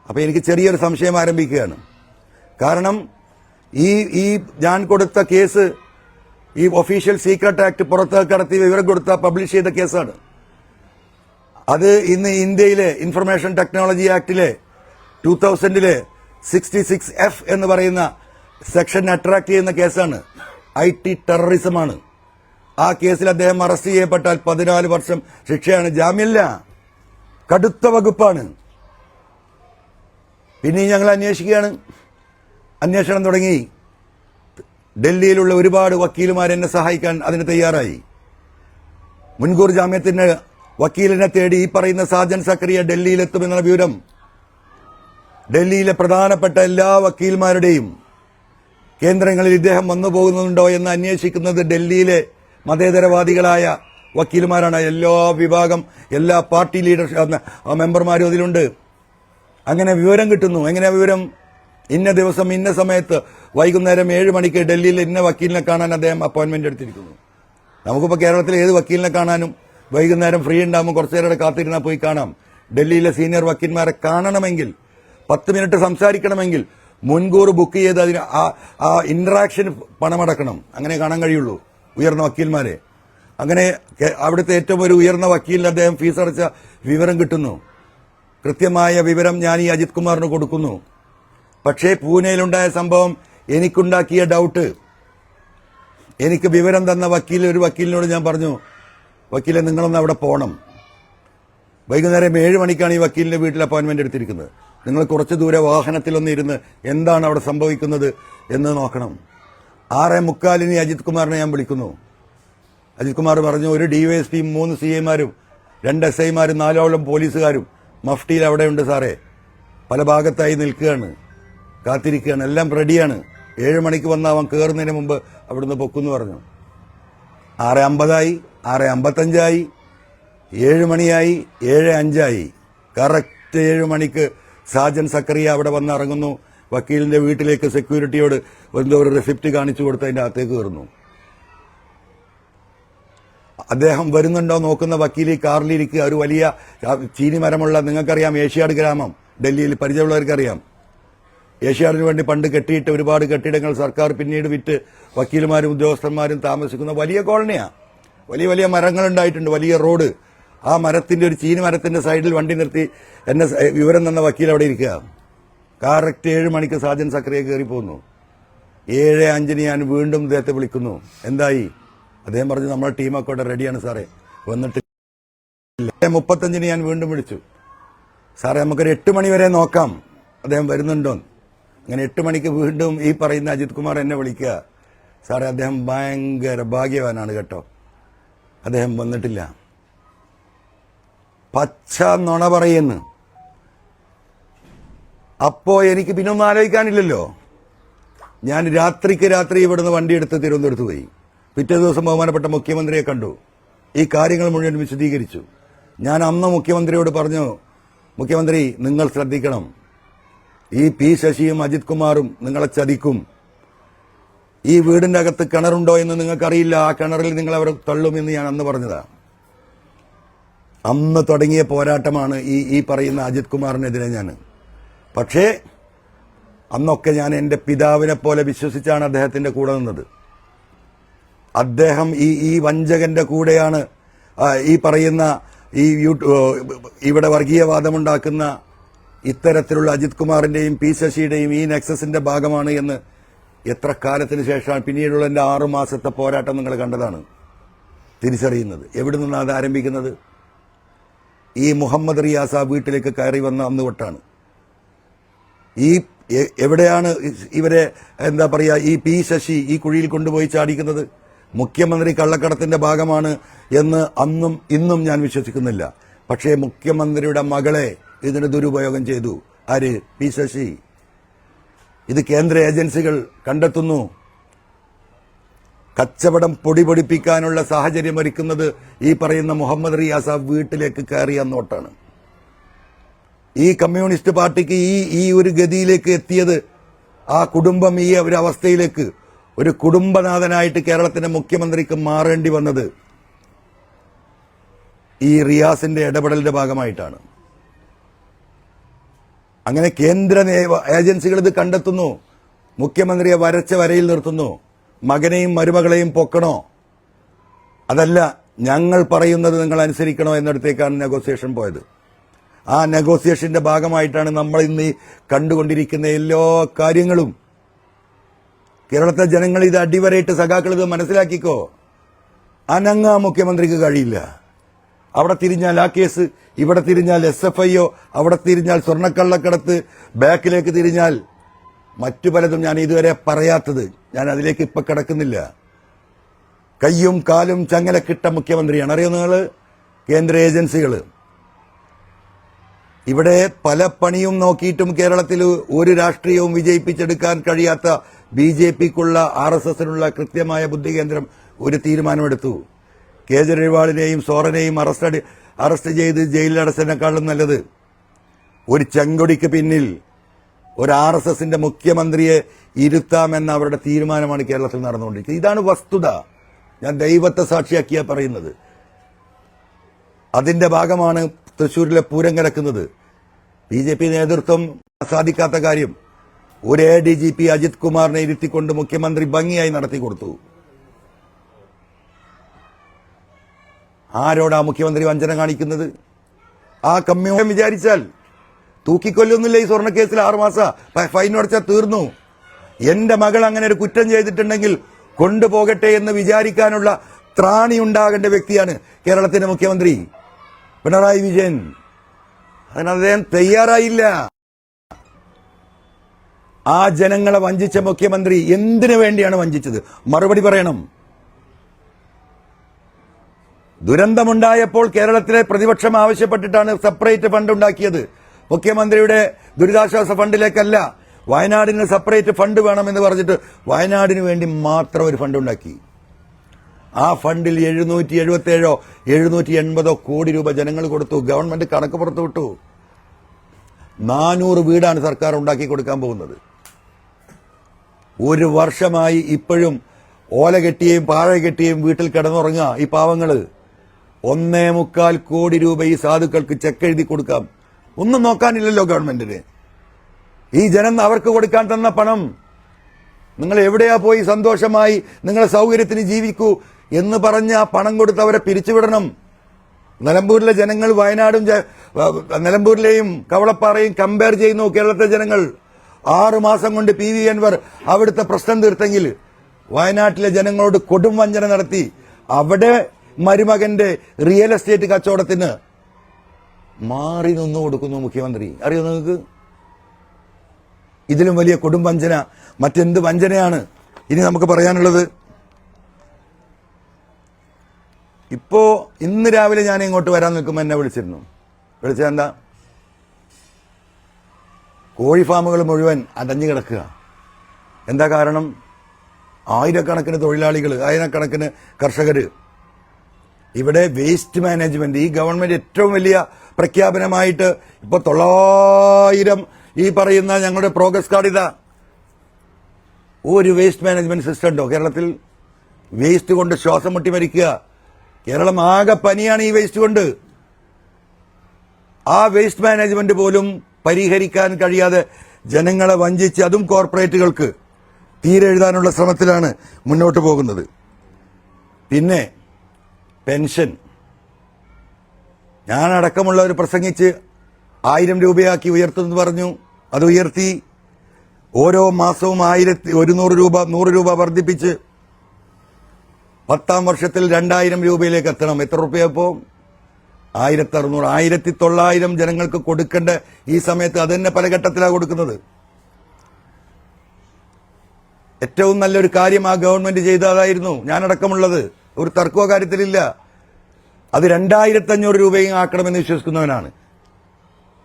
അപ്പോൾ എനിക്ക് ചെറിയൊരു സംശയം ആരംഭിക്കുകയാണ്. കാരണം ഈ ഞാൻ കൊടുത്ത കേസ് ഈ ഒഫീഷ്യൽ സീക്രട്ട് ആക്ട് പുറത്ത് കടത്തി വിവരം കൊടുത്ത പബ്ലിഷ് ചെയ്ത കേസാണ്. അത് ഇന്ന് ഇന്ത്യയിലെ ഇൻഫർമേഷൻ ടെക്നോളജി ആക്ടിലെ 2000-ലെ 66F എന്ന് പറയുന്ന സെക്ഷൻ അട്രാക്ട് ചെയ്യുന്ന കേസാണ്. IT ടെററിസമാണ്. ആ കേസിൽ അദ്ദേഹം അറസ്റ്റ് ചെയ്യപ്പെട്ടാൽ 14 വർഷം ശിക്ഷയാണ്, ജാമ്യമില്ല. കടുത്ത വകുപ്പാണ്. പിന്നെ ഞങ്ങൾ അന്വേഷിക്കുകയാണ്. അന്വേഷണം തുടങ്ങി. ഡൽഹിയിലുള്ള ഒരുപാട് വക്കീലുമാർ എന്നെ സഹായിക്കാൻ അതിന് തയ്യാറായി. മുൻകൂർ ജാമ്യത്തിന് വക്കീലിനെ തേടി ഈ പറയുന്ന സാജൻ സക്കറിയ ഡൽഹിയിലെത്തുമെന്ന വിവരം ഡൽഹിയിലെ പ്രധാനപ്പെട്ട എല്ലാ വക്കീൽമാരുടെയും കേന്ദ്രങ്ങളിൽ ഇദ്ദേഹം വന്നു പോകുന്നുണ്ടോ എന്ന് അന്വേഷിക്കുന്നത് ഡൽഹിയിലെ മതേതരവാദികളായ വക്കീലുമാരാണ്. എല്ലാ വിഭാഗം, എല്ലാ പാർട്ടി മെമ്പർമാരും അതിലുണ്ട്. അങ്ങനെ വിവരം കിട്ടുന്നു. എങ്ങനെ വിവരം? ഇന്ന ദിവസം ഇന്ന സമയത്ത് വൈകുന്നേരം 7 മണിക്ക് ഡൽഹിയിൽ ഇന്ന വക്കീലിനെ കാണാൻ അദ്ദേഹം അപ്പോയിന്റ്മെന്റ് എടുത്തിരിക്കുന്നു. നമുക്കിപ്പോൾ കേരളത്തിൽ ഏത് വക്കീലിനെ കാണാനും വൈകുന്നേരം ഫ്രീ ഉണ്ടാകുമ്പോൾ കുറച്ചു നേരം കാത്തിരുന്നാൽ പോയി കാണാം. ഡൽഹിയിലെ സീനിയർ വക്കീൽമാരെ കാണണമെങ്കിൽ, 10 മിനിറ്റ് സംസാരിക്കണമെങ്കിൽ മുൻകൂർ ബുക്ക് ചെയ്ത് അതിന് ആ ഇന്ററാക്ഷന് പണമടക്കണം. അങ്ങനെ കാണാൻ കഴിയുള്ളൂ ഉയർന്ന വക്കീൽമാരെ. അങ്ങനെ അവിടുത്തെ ഏറ്റവും ഒരു ഉയർന്ന വക്കീലിന് അദ്ദേഹം ഫീസ് അടച്ച വിവരം കിട്ടുന്നു. കൃത്യമായ വിവരം ഞാൻ ഈ അജിത് കുമാറിന് കൊടുക്കുന്നു. പക്ഷേ പൂനെയിലുണ്ടായ സംഭവം എനിക്കുണ്ടാക്കിയ ഡൗട്ട്. എനിക്ക് വിവരം തന്ന ഒരു വക്കീലിനോട് ഞാൻ പറഞ്ഞു, വക്കീലെ, നിങ്ങളൊന്ന് അവിടെ പോകണം. വൈകുന്നേരം 7 മണിക്കാണ് ഈ വക്കീലിന്റെ വീട്ടിൽ അപ്പോയിന്റ്മെന്റ് എടുത്തിരിക്കുന്നത്. നിങ്ങൾ കുറച്ച് ദൂരെ വാഹനത്തിലൊന്ന് ഇരുന്ന് എന്താണ് അവിടെ സംഭവിക്കുന്നത് എന്ന് നോക്കണം. 6:45 അജിത് കുമാറിനെ ഞാൻ വിളിക്കുന്നു. അജിത് കുമാർ പറഞ്ഞു, ഒരു ഡിവൈഎസ്പിയും 3 CIമാരും 2 SIമാരും 4 പോലീസുകാരും മഫ്റ്റിയിൽ അവിടെയുണ്ട് സാറേ. പല ഭാഗത്തായി നിൽക്കുകയാണ്, കാത്തിരിക്കുകയാണ്, എല്ലാം റെഡിയാണ്. 7 മണിക്ക് വന്ന അവൻ കയറുന്നതിന് മുമ്പ് അവിടുന്ന് പൊക്കുന്ന് പറഞ്ഞു. 6:50 6:55 7 മണിയായി, 7:05 കറക്റ്റ് 7 മണിക്ക് സാജൻ സക്കറിയ അവിടെ വന്ന് ഇറങ്ങുന്നു. വക്കീലിന്റെ വീട്ടിലേക്ക് സെക്യൂരിറ്റിയോട് എന്തോ ഒരു റെസിപ്റ്റ് കാണിച്ചു കൊടുത്ത് അതിന്റെ അകത്തേക്ക് കയറുന്നു. അദ്ദേഹം വരുന്നുണ്ടോ നോക്കുന്ന വക്കീൽ ഈ കാറിലിരിക്കുക. ഒരു വലിയ ചീനിമരമുള്ള, നിങ്ങൾക്കറിയാം, ഏഷ്യാഡ് ഗ്രാമം ഡൽഹിയിൽ പരിചയമുള്ളവർക്കറിയാം. ഏഷ്യാഡിന് വേണ്ടി പണ്ട് കെട്ടിയിട്ട് ഒരുപാട് കെട്ടിടങ്ങൾ സർക്കാർ പിന്നീട് വിറ്റ് വക്കീലുമാരും ഉദ്യോഗസ്ഥന്മാരും താമസിക്കുന്ന വലിയ കോളനിയാണ്. വലിയ വലിയ മരങ്ങളുണ്ടായിട്ടുണ്ട്, വലിയ റോഡ്. ആ മരത്തിന്റെ, ഒരു ചീനി മരത്തിന്റെ സൈഡിൽ വണ്ടി നിർത്തി എന്നെ വിവരം തന്ന വക്കീൽ അവിടെ ഇരിക്കുക. കറക്റ്റ് 7 മണിക്ക് സാജൻ സക്കറിയ കയറി പോകുന്നു. 7:05 ഞാൻ വീണ്ടും അദ്ദേഹത്തെ വിളിക്കുന്നു. എന്തായി? അദ്ദേഹം പറഞ്ഞു, നമ്മുടെ ടീമൊക്കെ അവിടെ റെഡിയാണ് സാറേ, വന്നിട്ട്. 7:35 ഞാൻ വീണ്ടും വിളിച്ചു. സാറേ, നമുക്കൊരു 8 മണി വരെ നോക്കാം അദ്ദേഹം വരുന്നുണ്ടോ. അങ്ങനെ 8 മണിക്ക് വീണ്ടും ഈ പറയുന്ന അജിത് കുമാർ എന്നെ വിളിക്കുക. സാറേ, അദ്ദേഹം ഭയങ്കര ഭാഗ്യവാനാണ് കേട്ടോ, അദ്ദേഹം വന്നിട്ടില്ല. പച്ച നുണ പറയുന്നു. അപ്പോ എനിക്ക് പിന്നൊന്നും ആലോചിക്കാനില്ലല്ലോ. ഞാൻ രാത്രിക്ക് രാത്രി ഇവിടുന്ന് വണ്ടിയെടുത്ത് തിരുവനന്തപുരത്ത് പോയി. പിറ്റേ ദിവസം ബഹുമാനപ്പെട്ട മുഖ്യമന്ത്രിയെ കണ്ടു. ഈ കാര്യങ്ങൾ മുഴുവൻ വിശദീകരിച്ചു. ഞാൻ അന്ന് മുഖ്യമന്ത്രിയോട് പറഞ്ഞു, മുഖ്യമന്ത്രി, നിങ്ങൾ ശ്രദ്ധിക്കണം, ഈ P ശശിയും അജിത് കുമാറും നിങ്ങളെ ചതിക്കും. ഈ വീടിന്റെ അകത്ത് കിണറുണ്ടോ എന്ന് നിങ്ങൾക്കറിയില്ല, ആ കിണറിൽ നിങ്ങൾ അവർ തള്ളുമെന്ന് ഞാൻ അന്ന് പറഞ്ഞതാ. അന്ന് തുടങ്ങിയ പോരാട്ടമാണ് ഈ പറയുന്ന അജിത് കുമാറിനെതിരെ ഞാൻ. പക്ഷേ അന്നൊക്കെ ഞാൻ എന്റെ പിതാവിനെ പോലെ വിശ്വസിച്ചാണ് അദ്ദേഹത്തിന്റെ കൂടെ നിന്നത്. അദ്ദേഹം ഈ വഞ്ചകന്റെ കൂടെയാണ് ഈ പറയുന്ന ഇവിടെ വർഗീയവാദമുണ്ടാക്കുന്ന ഇത്തരത്തിലുള്ള അജിത് കുമാറിന്റെയും P ശശിയുടെയും ഈ നെക്സസിന്റെ ഭാഗമാണ് എന്ന് എത്ര കാലത്തിന് ശേഷമാണ്, പിന്നീടുള്ള എന്റെ 6 മാസത്തെ പോരാട്ടം നിങ്ങൾ കണ്ടതാണ്, തിരിച്ചറിയുന്നത്. എവിടെ നിന്നാണ് അത് ആരംഭിക്കുന്നത്? ഈ മുഹമ്മദ് റിയാസ് ആ വീട്ടിലേക്ക് കയറി വന്ന അന്ന് തൊട്ടാണ്. ഈ എവിടെയാണ് ഇവരെ എന്താ പറയാ ഈ പി ശശി ഈ കുഴിയിൽ കൊണ്ടുപോയി ചാടിക്കുന്നത്? മുഖ്യമന്ത്രി കള്ളക്കടത്തിന്റെ ഭാഗമാണ് എന്ന് അന്നും ഇന്നും ഞാൻ വിശ്വസിക്കുന്നില്ല. പക്ഷേ മുഖ്യമന്ത്രിയുടെ മകളെ ഇതിന് ദുരുപയോഗം ചെയ്തു. ആര്? പി ശശി. ഇത് കേന്ദ്ര ഏജൻസികൾ കണ്ടെത്തുന്നു. കച്ചവടം പൊടിപൊടിപ്പിക്കാനുള്ള സാഹചര്യം ഒരുക്കുന്നത് ഈ പറയുന്ന മുഹമ്മദ് റിയാസ് വീട്ടിലേക്ക് കയറിയ നോട്ടാണ്. ഈ കമ്മ്യൂണിസ്റ്റ് പാർട്ടിക്ക് ഈ ഒരു ഗതിയിലേക്ക് എത്തിയത്, ആ കുടുംബം ഈ ഒരു അവസ്ഥയിലേക്ക് ഒരു കുടുംബനാഥനായിട്ട് കേരളത്തിന്റെ മുഖ്യമന്ത്രിക്ക് മാറേണ്ടി വന്നത് ഈ റിയാസിന്റെ ഇടപെടലിന്റെ ഭാഗമായിട്ടാണ്. അങ്ങനെ കേന്ദ്ര ഏജൻസികൾ ഇത് കണ്ടെത്തുന്നു. മുഖ്യമന്ത്രിയെ വരച്ച വരയിൽ നിർത്തുന്നു. മകനെയും മരുമകളെയും പൊക്കണോ? അതല്ല, ഞങ്ങൾ പറയുന്നത് നിങ്ങൾ അനുസരിക്കണോ എന്നിടത്തേക്കാണ് നെഗോസിയേഷൻ പോയത്. ആ നെഗോസിയേഷന്റെ ഭാഗമായിട്ടാണ് നമ്മൾ ഇന്ന് കണ്ടുകൊണ്ടിരിക്കുന്ന എല്ലാ കാര്യങ്ങളും. കേരളത്തിലെ ജനങ്ങൾ ഇത് അടിവരയിട്ട് സഖാക്കൾ ഇത് മനസ്സിലാക്കിക്കോ. അനങ്ങാ മുഖ്യമന്ത്രിക്ക് കഴിയില്ല. അവിടെ തിരിഞ്ഞാൽ ആ കേസ്, ഇവിടെ തിരിഞ്ഞാൽ SFIO, അവിടെ തിരിഞ്ഞാൽ സ്വർണ്ണക്കള്ളക്കടത്ത്, ബാക്കിലേക്ക് തിരിഞ്ഞാൽ മറ്റു പലതും ഞാൻ ഇതുവരെ പറയാത്തത്. ഞാൻ അതിലേക്ക് ഇപ്പൊ കിടക്കുന്നില്ല. കയ്യും കാലും ചങ്ങലക്കിട്ട മുഖ്യമന്ത്രിയാണ്. അറിയോ നിങ്ങൾ? കേന്ദ്ര ഏജൻസികൾ ഇവിടെ പല പണിയും നോക്കിയിട്ടും കേരളത്തിൽ ഒരു രാഷ്ട്രീയവും വിജയിപ്പിച്ചെടുക്കാൻ കഴിയാത്ത BJPക്കുള്ള RSSനുള്ള കൃത്യമായ ബുദ്ധി കേന്ദ്രം ഒരു തീരുമാനമെടുത്തു. കേജ്രിവാളിനെയും സോറനെയും അറസ്റ്റ് ചെയ്ത് ജയിലിലടച്ചതിനേക്കാളും നല്ലത് ഒരു ചെങ്കൊടിക്ക് പിന്നിൽ ഒരു RSSന്റെ മുഖ്യമന്ത്രിയെ ഇരുത്താമെന്ന അവരുടെ തീരുമാനമാണ് കേരളത്തിൽ നടന്നുകൊണ്ടിരിക്കുന്നത്. ഇതാണ് വസ്തുത. ഞാൻ ദൈവത്തെ സാക്ഷിയാക്കിയാ പറയുന്നത്. അതിന്റെ ഭാഗമാണ് തൃശ്ശൂരിലെ പൂരം കിടക്കുന്നത്. BJP നേതൃത്വം സാധിക്കാത്ത കാര്യം ഒരു ADGP അജിത് കുമാറിനെ ഇരുത്തിക്കൊണ്ട് മുഖ്യമന്ത്രി ഭംഗിയായി നടത്തി കൊടുത്തു. ആരോടാ മുഖ്യമന്ത്രി വഞ്ചന കാണിക്കുന്നത്? ആ കമ്മ്യൂൺ വിചാരിച്ചാൽ തൂക്കിക്കൊല്ലൊന്നുമില്ല. ഈ സ്വർണ്ണക്കേസിൽ 6 മാസം ഫൈൻ അടച്ചാൽ തീർന്നു. എന്റെ മകൾ അങ്ങനെ ഒരു കുറ്റം ചെയ്തിട്ടുണ്ടെങ്കിൽ കൊണ്ടുപോകട്ടെ എന്ന് വിചാരിക്കാനുള്ള ത്രാണി ഉണ്ടാകേണ്ട വ്യക്തിയാണ് കേരളത്തിന്റെ മുഖ്യമന്ത്രി പിണറായി വിജയൻ. അതിന് അദ്ദേഹം തയ്യാറായില്ല. ആ ജനങ്ങളെ വഞ്ചിച്ച മുഖ്യമന്ത്രി എന്തിനു വേണ്ടിയാണ് വഞ്ചിച്ചത്? മറുപടി പറയണം. ദുരന്തമുണ്ടായപ്പോൾ കേരളത്തിലെ പ്രതിപക്ഷം ആവശ്യപ്പെട്ടിട്ടാണ് സെപ്പറേറ്റ് ഫണ്ട് ഉണ്ടാക്കിയത്. മുഖ്യമന്ത്രിയുടെ ദുരിതാശ്വാസ ഫണ്ടിലേക്കല്ല, വയനാടിന് സെപ്പറേറ്റ് ഫണ്ട് വേണമെന്ന് പറഞ്ഞിട്ട് വയനാടിന് വേണ്ടി മാത്രം ഒരു ഫണ്ട് ഉണ്ടാക്കി. ആ ഫണ്ടിൽ 777 780 കോടി രൂപ ജനങ്ങൾ കൊടുത്തു. ഗവൺമെന്റ് കണക്ക് പുറത്തു വിട്ടു. 400 വീടാണ് സർക്കാർ ഉണ്ടാക്കി കൊടുക്കാൻ പോകുന്നത്. ഒരു വർഷമായി ഇപ്പോഴും ഓല കെട്ടിയും പാഴ കെട്ടിയും വീട്ടിൽ കിടന്നുറങ്ങുക ഈ പാവങ്ങള്. 1.25 കോടി രൂപ ഈ സാധുക്കൾക്ക് ചെക്ക് എഴുതി കൊടുക്കാം. ഒന്നും നോക്കാനില്ലല്ലോ ഗവൺമെന്റിന്. ഈ ജനം അവർക്ക് കൊടുക്കാൻ തന്ന പണം നിങ്ങൾ എവിടെയാ പോയി സന്തോഷമായി നിങ്ങളെ സൗകര്യത്തിന് ജീവിക്കൂ എന്ന് പറഞ്ഞ് ആ പണം കൊടുത്ത് അവരെ പിരിച്ചുവിടണം. നിലമ്പൂരിലെ ജനങ്ങൾ വയനാടും നിലമ്പൂരിലെയും കവളപ്പാറയും കമ്പയർ ചെയ്യുന്നു. കേരളത്തിലെ ജനങ്ങൾ 6 മാസം കൊണ്ട് PV അൻവർ അവിടുത്തെ പ്രശ്നം തീർത്തെങ്കിൽ വയനാട്ടിലെ ജനങ്ങളോട് കൊടും വഞ്ചന നടത്തി. അവിടെ മരുമകന്റെ റിയൽ എസ്റ്റേറ്റ് കച്ചവടത്തിന് മാറി നിന്നു കൊടുക്കുന്നു മുഖ്യമന്ത്രി. അറിയോ നിങ്ങൾക്ക്? ഇതിലും വലിയ കൊടും വഞ്ചന മറ്റെന്ത് വഞ്ചനയാണ് ഇനി നമുക്ക് പറയാനുള്ളത്? ഇപ്പോ ഇന്ന് രാവിലെ ഞാൻ ഇങ്ങോട്ട് വരാൻ നിൽക്കുമ്പോൾ എന്നെ വിളിച്ചിരുന്നു. വിളിച്ചതെന്താ? കോഴി ഫാമുകൾ മുഴുവൻ അടഞ്ഞു കിടക്കുക. എന്താ കാരണം? ആയിരക്കണക്കിന് തൊഴിലാളികൾ, ആയിരക്കണക്കിന് കർഷകര്. ഇവിടെ വേസ്റ്റ് മാനേജ്മെന്റ് ഈ ഗവൺമെന്റ് ഏറ്റവും വലിയ പ്രഖ്യാപനമായിട്ട് ഇപ്പൊ 900 ഈ പറയുന്ന ഞങ്ങളുടെ പ്രോഗ്രസ് കാർഡ് ഇതാ. ഒരു വേസ്റ്റ് മാനേജ്മെന്റ് സിസ്റ്റം ഉണ്ടോ കേരളത്തിൽ? വേസ്റ്റ് കൊണ്ട് ശ്വാസം മുട്ടി മരിക്കുക. കേരളം ആകെ പനിയാണ് ഈ വേസ്റ്റ് കൊണ്ട്. ആ വേസ്റ്റ് മാനേജ്മെന്റ് പോലും പരിഹരിക്കാൻ കഴിയാതെ ജനങ്ങളെ വഞ്ചിച്ച് അതും കോർപ്പറേറ്റുകൾക്ക് തീരെഴുതാനുള്ള ശ്രമത്തിലാണ് മുന്നോട്ട് പോകുന്നത്. പിന്നെ പെൻഷൻ ഞാനടക്കമുള്ളവർ പ്രസംഗിച്ച് 1000 രൂപയാക്കി ഉയർത്തുമെന്ന് പറഞ്ഞു. അത് ഉയർത്തി. ഓരോ മാസവും 100 രൂപ വർദ്ധിപ്പിച്ച് 10ാം വർഷത്തിൽ 2000 രൂപയിലേക്ക് എത്തണം. എത്ര രൂപയപ്പോ? 1600. 1900 ജനങ്ങൾക്ക് കൊടുക്കേണ്ട ഈ സമയത്ത് അത് തന്നെ പല ഘട്ടത്തിലാണ് കൊടുക്കുന്നത്. ഏറ്റവും നല്ലൊരു കാര്യം ആ ഗവൺമെന്റ് ചെയ്തതായിരുന്നു, ഞാനടക്കമുള്ളത്. ഒരു തർക്കമോ കാര്യത്തിലില്ല. അത് 2500 രൂപയും ആക്കണമെന്ന് വിശ്വസിക്കുന്നവനാണ്.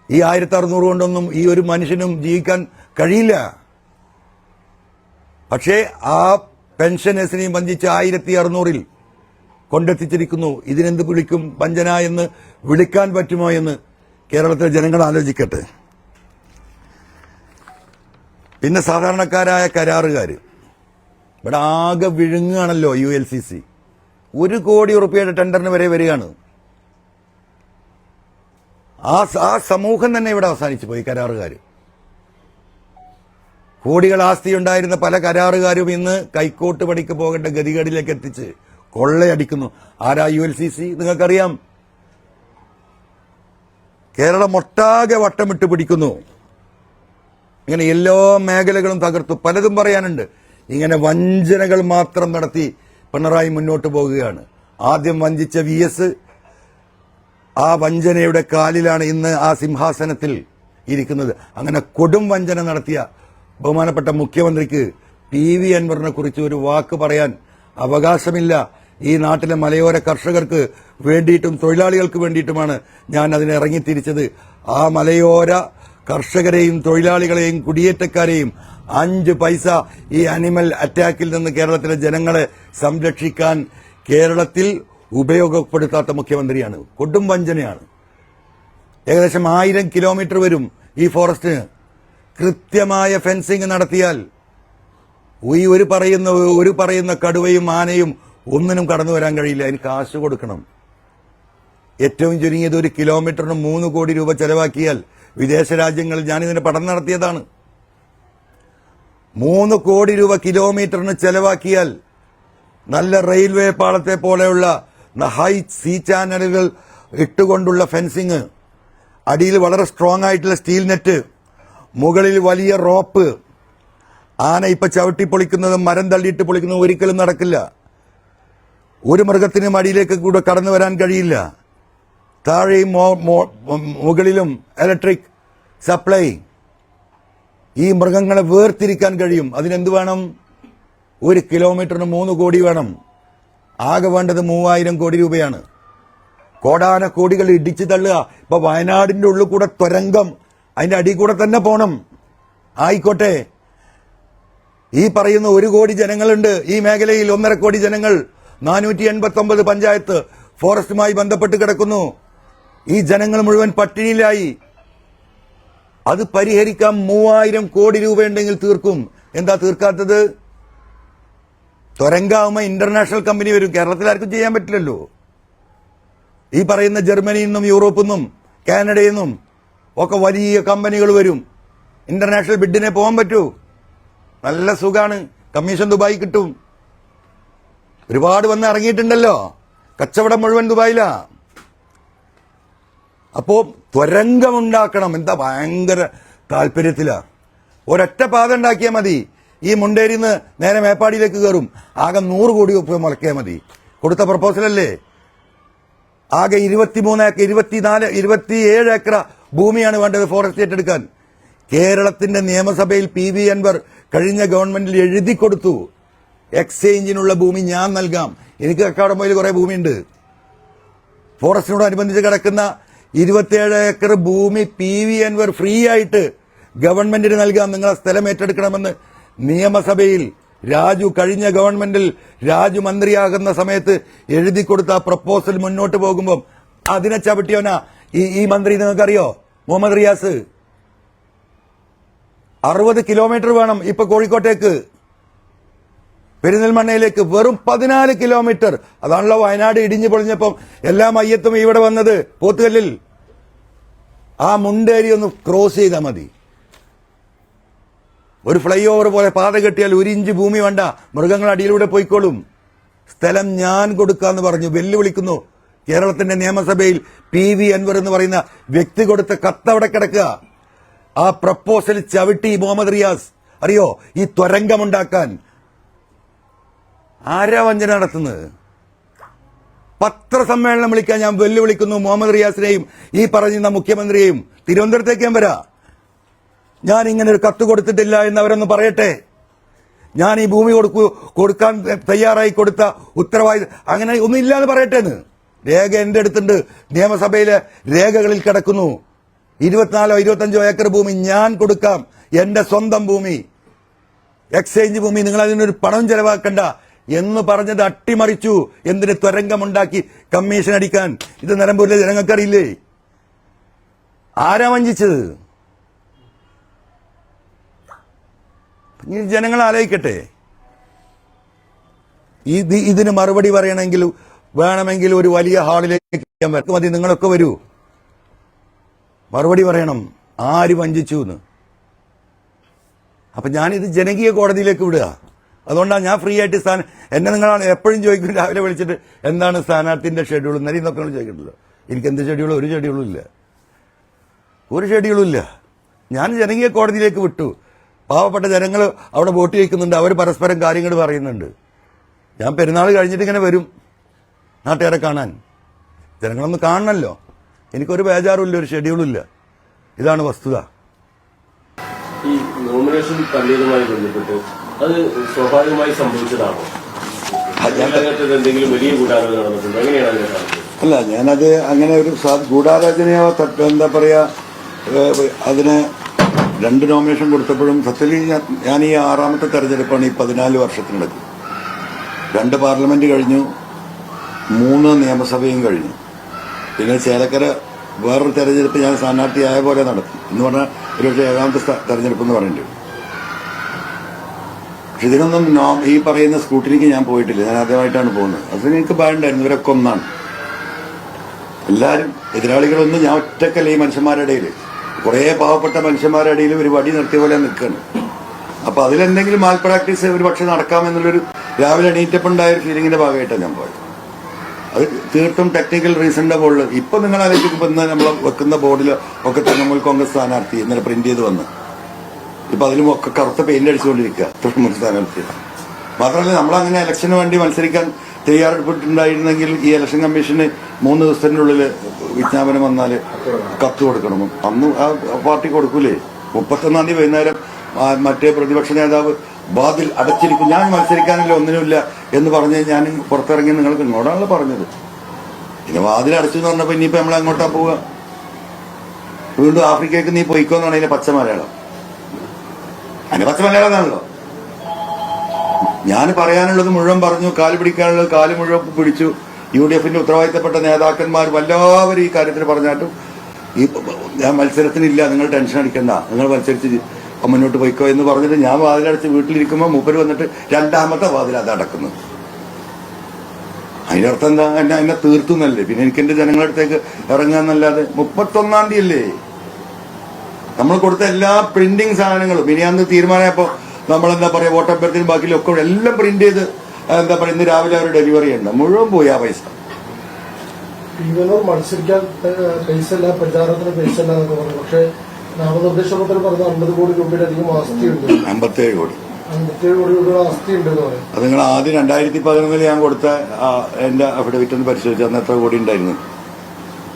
ഈ 1600 കൊണ്ടൊന്നും ഈ ഒരു മനുഷ്യനും ജീവിക്കാൻ കഴിയില്ല. പക്ഷേ ആ പെൻഷനേഴ്സിനെയും വഞ്ചിച്ച് 1600 കൊണ്ടെത്തിച്ചിരിക്കുന്നു. ഇതിനെന്ത് വിളിക്കും? വഞ്ചന എന്ന് വിളിക്കാൻ പറ്റുമോ എന്ന് കേരളത്തിലെ ജനങ്ങൾ ആലോചിക്കട്ടെ. പിന്നെ സാധാരണക്കാരായ കരാറുകാർ ഇവിടെ ആകെ വിഴുങ്ങുകയാണല്ലോ. ULCC 1 കോടി റുപ്യയുടെ ടെൻഡറിന് വരെ വരികയാണ്. ആ സമൂഹം തന്നെ ഇവിടെ അവസാനിച്ചു പോയി. കരാറുകാർ, കോടികൾ ആസ്തിയുണ്ടായിരുന്ന പല കരാറുകാരും ഇന്ന് കൈക്കോട്ട് പണിക്ക് പോകേണ്ട ഗതികേടിലേക്ക് എത്തിച്ച് കൊള്ളയടിക്കുന്നു. ആരാ ULCC? നിങ്ങൾക്കറിയാം. കേരളം ഒട്ടാകെ വട്ടമിട്ട് പിടിക്കുന്നു. ഇങ്ങനെ എല്ലാ മേഖലകളും തകർത്തു. പലതും പറയാനുണ്ട്. ഇങ്ങനെ വഞ്ചനകൾ മാത്രം നടത്തി പിണറായി മുന്നോട്ട് പോകുകയാണ്. ആദ്യം വഞ്ചിച്ച VS ആ വഞ്ചനയുടെ കാലിലാണ് ഇന്ന് ആ സിംഹാസനത്തിൽ ഇരിക്കുന്നത്. അങ്ങനെ കൊടും വഞ്ചന നടത്തിയ ബഹുമാനപ്പെട്ട മുഖ്യമന്ത്രിക്ക് PV അൻവറിനെ കുറിച്ച് ഒരു വാക്ക് പറയാൻ അവകാശമില്ല. ഈ നാട്ടിലെ മലയോര കർഷകർക്ക് വേണ്ടിയിട്ടും തൊഴിലാളികൾക്ക് വേണ്ടിയിട്ടുമാണ് ഞാൻ അതിനെ ഇറങ്ങിത്തിരിച്ചത്. ആ മലയോര കർഷകരെയും തൊഴിലാളികളെയും കുടിയേറ്റക്കാരെയും 5 പൈസ ഈ അനിമൽ അറ്റാക്കിൽ നിന്ന് കേരളത്തിലെ ജനങ്ങളെ സംരക്ഷിക്കാൻ കേരളത്തിൽ ഉപയോഗപ്പെടുത്താത്ത മുഖ്യമന്ത്രിയാണ്. കൊടും വഞ്ചനയാണ്. ഏകദേശം 1000 കിലോമീറ്റർ വരും ഈ ഫോറസ്റ്റിന്. കൃത്യമായ ഫെൻസിംഗ് നടത്തിയാൽ ഈ ഒരു പറയുന്ന കടുവയും ആനയും ഒന്നിനും കടന്നു വരാൻ കഴിയില്ല. അതിന് കാശ് കൊടുക്കണം. ഏറ്റവും ചുരുങ്ങിയത് 1 കിലോമീറ്ററിന് 3 കോടി രൂപ ചെലവാക്കിയാൽ, വിദേശ രാജ്യങ്ങളിൽ ഞാനിതിന് പഠനം നടത്തിയതാണ്, 3 കോടി രൂപ കിലോമീറ്ററിന് ചെലവാക്കിയാൽ നല്ല റെയിൽവേ പാളത്തെ പോലെയുള്ള ഹൈ സീ ചാനലുകൾ ഇട്ടുകൊണ്ടുള്ള ഫെൻസിങ്, അടിയിൽ വളരെ സ്ട്രോങ് ആയിട്ടുള്ള സ്റ്റീൽ നെറ്റ്, മുകളിൽ വലിയ റോപ്പ്. ആന ഇപ്പൊ ചവിട്ടി പൊളിക്കുന്നതും മരം തള്ളിയിട്ട് പൊളിക്കുന്നതും ഒരിക്കലും നടക്കില്ല. ഒരു മൃഗത്തിനും അടിയിലേക്ക് കൂടെ കടന്നു വരാൻ കഴിയില്ല. താഴെയും മുകളിലും ഇലക്ട്രിക് സപ്ലൈ. ഈ മൃഗങ്ങളെ വേർതിരിക്കാൻ കഴിയും. അതിനെന്ത് വേണം? 1 കിലോമീറ്ററിന് 3 കോടി വേണം. ആകെ വേണ്ടത് 3000 കോടി രൂപയാണ്. കോടാന കോടികൾ ഇടിച്ചു തള്ളുക. ഇപ്പൊ വയനാടിന്റെ ഉള്ളിൽ കൂടെ തുരങ്കം, അതിന്റെ അടിയിൽ കൂടെ തന്നെ പോണം. ആയിക്കോട്ടെ. ഈ പറയുന്ന 1 കോടി ജനങ്ങളുണ്ട് ഈ മേഖലയിൽ. 1.5 കോടി ജനങ്ങൾ, 489 പഞ്ചായത്ത് ഫോറസ്റ്റുമായി ബന്ധപ്പെട്ട് കിടക്കുന്നു. ഈ ജനങ്ങൾ മുഴുവൻ പട്ടിണിയിലായി. അത് പരിഹരിക്കാൻ 3000 കോടി രൂപയുണ്ടെങ്കിൽ തീർക്കും. എന്താ തീർക്കാത്തത്? തുരങ്കാവുമ്പോ ഇന്റർനാഷണൽ കമ്പനി വരും. കേരളത്തിൽ ആർക്കും ചെയ്യാൻ പറ്റില്ലല്ലോ. ഈ പറയുന്ന ജർമ്മനിയിൽ നിന്നും യൂറോപ്പിൽ നിന്നും കാനഡയിൽ നിന്നും ഒക്കെ വലിയ കമ്പനികൾ വരും. ഇന്റർനാഷണൽ ബിഡിനെ പോകാൻ പറ്റൂ. നല്ല സുഖാണ്. കമ്മീഷൻ ദുബായി കിട്ടും. ഒരുപാട് വന്ന് ഇറങ്ങിയിട്ടുണ്ടല്ലോ. കച്ചവടം മുഴുവൻ ദുബായിലാ. അപ്പോ തുരങ്കമുണ്ടാക്കണം. എന്താ ഭയങ്കര താല്പര്യത്തിലാ. ഒരൊറ്റ പാത ഉണ്ടാക്കിയാൽ മതി. ഈ മുണ്ടേരിന്ന് നേരെ മേപ്പാടിയിലേക്ക് കയറും. ആകെ 100 കോടി രൂപ മുളക്കിയാൽ മതി. കൊടുത്ത പ്രപ്പോസലല്ലേ. ആകെ 27 ഏക്കർ ഭൂമിയാണ് വേണ്ടത് ഫോറസ്റ്റ് ഏറ്റെടുക്കാൻ. കേരളത്തിന്റെ നിയമസഭയിൽ PV അൻവർ കഴിഞ്ഞ ഗവൺമെന്റിൽ എഴുതി കൊടുത്തു, എക്സ്ചേഞ്ചിനുള്ള ഭൂമി ഞാൻ നൽകാം. എനിക്ക് കക്കാടംപൊയിൽ കുറെ ഭൂമിയുണ്ട്. ഫോറസ്റ്റിനോടനുബന്ധിച്ച് കിടക്കുന്ന 27 ഏക്കർ ഭൂമി PV അൻവർ ഫ്രീ ആയിട്ട് ഗവൺമെന്റിന് നൽകാം. നിങ്ങളെ സ്ഥലം ഏറ്റെടുക്കണമെന്ന് നിയമസഭയിൽ കഴിഞ്ഞ ഗവൺമെന്റിൽ രാജു മന്ത്രിയാകുന്ന സമയത്ത് എഴുതി കൊടുത്ത പ്രപ്പോസൽ മുന്നോട്ട് പോകുമ്പോൾ അതിനെ ചവിട്ടിയോനാ ഈ മന്ത്രി. നിങ്ങൾക്കറിയോ? മുഹമ്മദ് റിയാസ്. 60 കിലോമീറ്റർ വേണം ഇപ്പൊ കോഴിക്കോട്ടേക്ക്, പെരിന്തൽമണ്ണയിലേക്ക്. വെറും 14 കിലോമീറ്റർ. അതാണല്ലോ വയനാട് ഇടിഞ്ഞു പൊളിഞ്ഞപ്പം എല്ലാ മയ്യത്തും ഇവിടെ വന്നത് പോത്തുകല്ലിൽ. ആ മുണ്ടേരി ഒന്ന് ക്രോസ് ചെയ്താൽ മതി. ഒരു ഫ്ലൈ ഓവർ പോലെ പാത കെട്ടിയാൽ 1 ഇഞ്ച് ഭൂമി വേണ്ട. മൃഗങ്ങൾ അടിയിലൂടെ പോയിക്കോളും. സ്ഥലം ഞാൻ കൊടുക്കാന്ന് പറഞ്ഞു വെല്ലുവിളിക്കുന്നു. കേരളത്തിന്റെ നിയമസഭയിൽ PV അൻവർ എന്ന് പറയുന്ന വ്യക്തി കൊടുത്ത കത്തവിടെ കിടക്കുക. ആ പ്രപ്പോസൽ ചവിട്ടി മുഹമ്മദ് റിയാസ്. അറിയോ ഈ തുരങ്കമുണ്ടാക്കാൻ ആരാ വഞ്ചന നടത്തുന്നത്? പത്രസമ്മേളനം വിളിക്കാൻ ഞാൻ വെല്ലുവിളിക്കുന്നു മുഹമ്മദ് റിയാസിനെയും ഈ പറയുന്ന മുഖ്യമന്ത്രിയെയും. തിരുവനന്തപുരത്തേക്ക് ഞാൻ വരാം. ഞാൻ ഇങ്ങനെ ഒരു കത്ത് കൊടുത്തിട്ടില്ല എന്ന് അവരൊന്ന് പറയട്ടെ. ഞാൻ ഈ ഭൂമി കൊടുക്കാൻ തയ്യാറായി കൊടുത്ത ഉത്തരവാദിത്വം അങ്ങനെ ഒന്നും ഇല്ലാന്ന് പറയട്ടെന്ന്. രേഖ എന്റെ അടുത്തുണ്ട്, നിയമസഭയിലെ രേഖകളിൽ കിടക്കുന്നു. 24 25 ഏക്കർ ഭൂമി ഞാൻ കൊടുക്കാം, എന്റെ സ്വന്തം ഭൂമി, എക്സ്ചേഞ്ച് ഭൂമി, നിങ്ങൾ അതിനൊരു പണം ചെലവാക്കണ്ട എന്ന് പറഞ്ഞത് അട്ടിമറിച്ചു. എന്തിന് തുരങ്കമുണ്ടാക്കി കമ്മീഷൻ അടിക്കാൻ? ഇത് നിലമ്പൂരിലെ ജനങ്ങൾക്കറിയില്ലേ? ആരാ വഞ്ചിച്ചത്? ജനങ്ങൾ ആലോചിക്കട്ടെ. ഇതിന് മറുപടി പറയണമെങ്കിൽ വേണമെങ്കിൽ ഒരു വലിയ ഹാളിലേക്ക് മതി, നിങ്ങളൊക്കെ വരൂ, മറുപടി പറയണം ആര് വഞ്ചിച്ചു എന്ന്. അപ്പൊ ഞാനിത് ജനകീയ കോടതിയിലേക്ക് വിടുക. അതുകൊണ്ടാണ് ഞാൻ ഫ്രീ ആയിട്ട് എന്നെ നിങ്ങളാണ് എപ്പോഴും ചോദിക്കും, രാവിലെ വിളിച്ചിട്ട് എന്താണ് സ്ഥാനാർത്ഥിന്റെ ഷെഡ്യൂൾ, ഇന്നലെ ഇന്നൊക്കെ ചോദിക്കണ്ടല്ലോ. എനിക്ക് എന്ത് ഷെഡ്യൂൾ? ഒരു ഷെഡ്യൂളും ഇല്ല, ഒരു ഷെഡ്യൂളും ഇല്ല. ഞാൻ ജനകീയ കോടതിയിലേക്ക് വിട്ടു. പാവപ്പെട്ട ജനങ്ങൾ അവിടെ വോട്ട് ചെയ്യിക്കുന്നുണ്ട്, അവർ പരസ്പരം കാര്യങ്ങൾ പറയുന്നുണ്ട്. ഞാൻ പെരുന്നാൾ കഴിഞ്ഞിട്ട് ഇങ്ങനെ വരും നാട്ടുകാരെ കാണാൻ. ജനങ്ങളൊന്ന് കാണണമല്ലോ. എനിക്കൊരു ബേജാറുമില്ല, ഒരു ഷെഡ്യൂളും ഇല്ല. ഇതാണ് വസ്തുത. ഈ നോമിനേഷൻ തള്ളിയതുമായി ബന്ധപ്പെട്ട് അത് സ്വാഭാവികമായി സംഭവിച്ചതാണോ? എന്തെങ്കിലും വലിയ ഗൂഢാലോചന നടന്നിട്ടുണ്ടോ? എങ്ങനെയാണ് അതിനെ കാണുന്നത്? അല്ല, ഞാനത് അങ്ങനെ ഒരു ഗൂഢാലോചനയോ എന്താ പറയാ, അതിന് 2 നോമിനേഷൻ കൊടുത്തപ്പോഴും സത്യത്തിൽ ഞാൻ ഈ 6ാമത്തെ തെരഞ്ഞെടുപ്പാണ് ഈ 14 വർഷത്തിനിടയ്ക്ക്. 2 പാർലമെന്റ് കഴിഞ്ഞു, 3 നിയമസഭയും കഴിഞ്ഞു. പിന്നെ ചേലക്കര വേറൊരു തെരഞ്ഞെടുപ്പ് ഞാൻ സ്ഥാനാർത്ഥിയായ പോലെ നടത്തി എന്ന് പറഞ്ഞാൽ ഒരു 7ാമത്തെ തെരഞ്ഞെടുപ്പ് എന്ന് പറയേണ്ടി വരും. പക്ഷെ ഇതിനൊന്നും ഈ പറയുന്ന സ്കൂട്ടിനിക്ക് ഞാൻ പോയിട്ടില്ല. ഞാൻ ആദ്യമായിട്ടാണ് പോകുന്നത്. അതിന് എനിക്ക് ഭയണ്ടായിരുന്നു. ഇവരൊക്കെ ഒന്നാണ്, എല്ലാവരും എതിരാളികളൊന്നും. ഞാൻ ഒറ്റക്കല്ല ഈ മനുഷ്യന്മാരുടെ ഇടയിൽ, കുറേ പാവപ്പെട്ട മനുഷ്യന്മാരുടെ ഇടയിൽ ഒരു വടി നിർത്തിയ പോലെ നിൽക്കുകയാണ്. അപ്പൊ അതിലെന്തെങ്കിലും മാൽ പ്രാക്ടീസ് ഒരു പക്ഷെ നടക്കാമെന്നുള്ളൊരു രാവിലെ എണീറ്റപ്പുണ്ടായ ഒരു ഫീലിങ്ങിന്റെ ഭാഗമായിട്ടാണ് ഞാൻ പോയത്. അത് തീർത്തും ടെക്നിക്കൽ റീസണിന്റെ ബോർഡിൽ ഇപ്പൊ നിങ്ങൾ ആലോചിക്കുമ്പോൾ ഇന്ന് നമ്മൾ വെക്കുന്ന ബോർഡിൽ ഒക്കെ തൃണമൂൽ കോൺഗ്രസ് സ്ഥാനാർത്ഥി ഇന്നലെ പ്രിന്റ് ചെയ്ത് വന്ന് ഇപ്പൊ അതിലും ഒക്കെ കറുത്ത പെയിന്റ് അടിച്ചുകൊണ്ടിരിക്കുക തൃണമൂൽ സ്ഥാനാർത്ഥി. മാത്രമല്ല, നമ്മളങ്ങനെ ഇലക്ഷന് വേണ്ടി മത്സരിക്കാൻ തയ്യാറെടുപ്പിട്ടുണ്ടായിരുന്നെങ്കിൽ ഈ ഇലക്ഷൻ കമ്മീഷന് 3 ദിവസത്തിനുള്ളിൽ വിജ്ഞാപനം വന്നാൽ കത്ത് കൊടുക്കണം. അന്ന് ആ പാർട്ടി കൊടുക്കൂലേ? 31-ാം തീയതി വൈകുന്നേരം മറ്റേ പ്രതിപക്ഷ നേതാവ് വാതിൽ അടച്ചിരിക്കും, ഞാൻ മത്സരിക്കാനില്ല, ഒന്നിനുമില്ല എന്ന് പറഞ്ഞ് ഞാൻ പുറത്തിറങ്ങി നിങ്ങൾക്ക് ഇങ്ങോട്ടാണല്ലോ പറഞ്ഞത്. പിന്നെ വാതിൽ അടച്ചു എന്ന് പറഞ്ഞപ്പോൾ ഇനിയിപ്പോൾ നമ്മൾ അങ്ങോട്ടാ പോവുക? വീണ്ടും ആഫ്രിക്കയ്ക്ക് നീ പോയിക്കോന്നാണ് അതിന്റെ പച്ച മലയാളം. അതിന്റെ പച്ച മലയാളം എന്നാണല്ലോ. ഞാൻ പറയാനുള്ളത് മുഴുവൻ പറഞ്ഞു, കാല് പിടിക്കാനുള്ളത് കാല് മുഴുവൻ പിടിച്ചു. UDFന്റെ ഉത്തരവാദിത്തപ്പെട്ട നേതാക്കന്മാർ എല്ലാവരും ഈ കാര്യത്തിൽ പറഞ്ഞാട്ടും ഈ ഞാൻ മത്സരത്തിനില്ല, നിങ്ങൾ ടെൻഷൻ അടിക്കണ്ട, നിങ്ങൾ മത്സരിച്ച് മുന്നോട്ട് പോയിക്കോ എന്ന് പറഞ്ഞിട്ട് ഞാൻ വാതിലടച്ച് വീട്ടിലിരിക്കുമ്പോൾ മൂപ്പര് വന്നിട്ട് 2ാമത്തെ വാതിൽ അത് അടക്കുന്നു. അതിനർത്ഥം എന്താ? എന്നെ തീർത്തുന്നല്ലേ. പിന്നെ എനിക്ക് എന്റെ ജനങ്ങളുടെ അടുത്തേക്ക് ഇറങ്ങാന്നല്ലാതെ 31-ാം തീയതി അല്ലേ നമ്മൾ കൊടുത്ത എല്ലാ പ്രിന്റിങ് സാധനങ്ങളും. ഇനി അന്ന് തീരുമാനമായപ്പോ നമ്മളെന്താ പറയാ, വോട്ടഭ്യർത്ഥനയും ബാക്കിയൊക്കെ എല്ലാം പ്രിന്റ് ചെയ്ത് എന്താ പറയുക, ഇന്ന് രാവിലെ അവർ ഡെലിവറി ഉണ്ട്. മുഴുവൻ പോയി ആ പൈസ. മത്സരിക്കാൻ പൈസ ഇല്ല, പ്രചാരണത്തിന് പൈസ ഇല്ല എന്നൊക്കെ പറഞ്ഞു. പക്ഷെ നാമനിർദ്ദേശപത്രം പറഞ്ഞ 50 കോടി രൂപയിലധികം ആസ്തിയുണ്ട്. 57 കോടി 57 കോടി രൂപയുടെ ആസ്തി ഉണ്ട്. അത് നിങ്ങൾ ആദ്യം 2011 ഞാൻ കൊടുത്ത എന്റെ അഫിഡവിറ്റ് ഒന്ന് പരിശോധിച്ചാൽ അന്ന് എത്ര കോടി ഉണ്ടായിരുന്നു?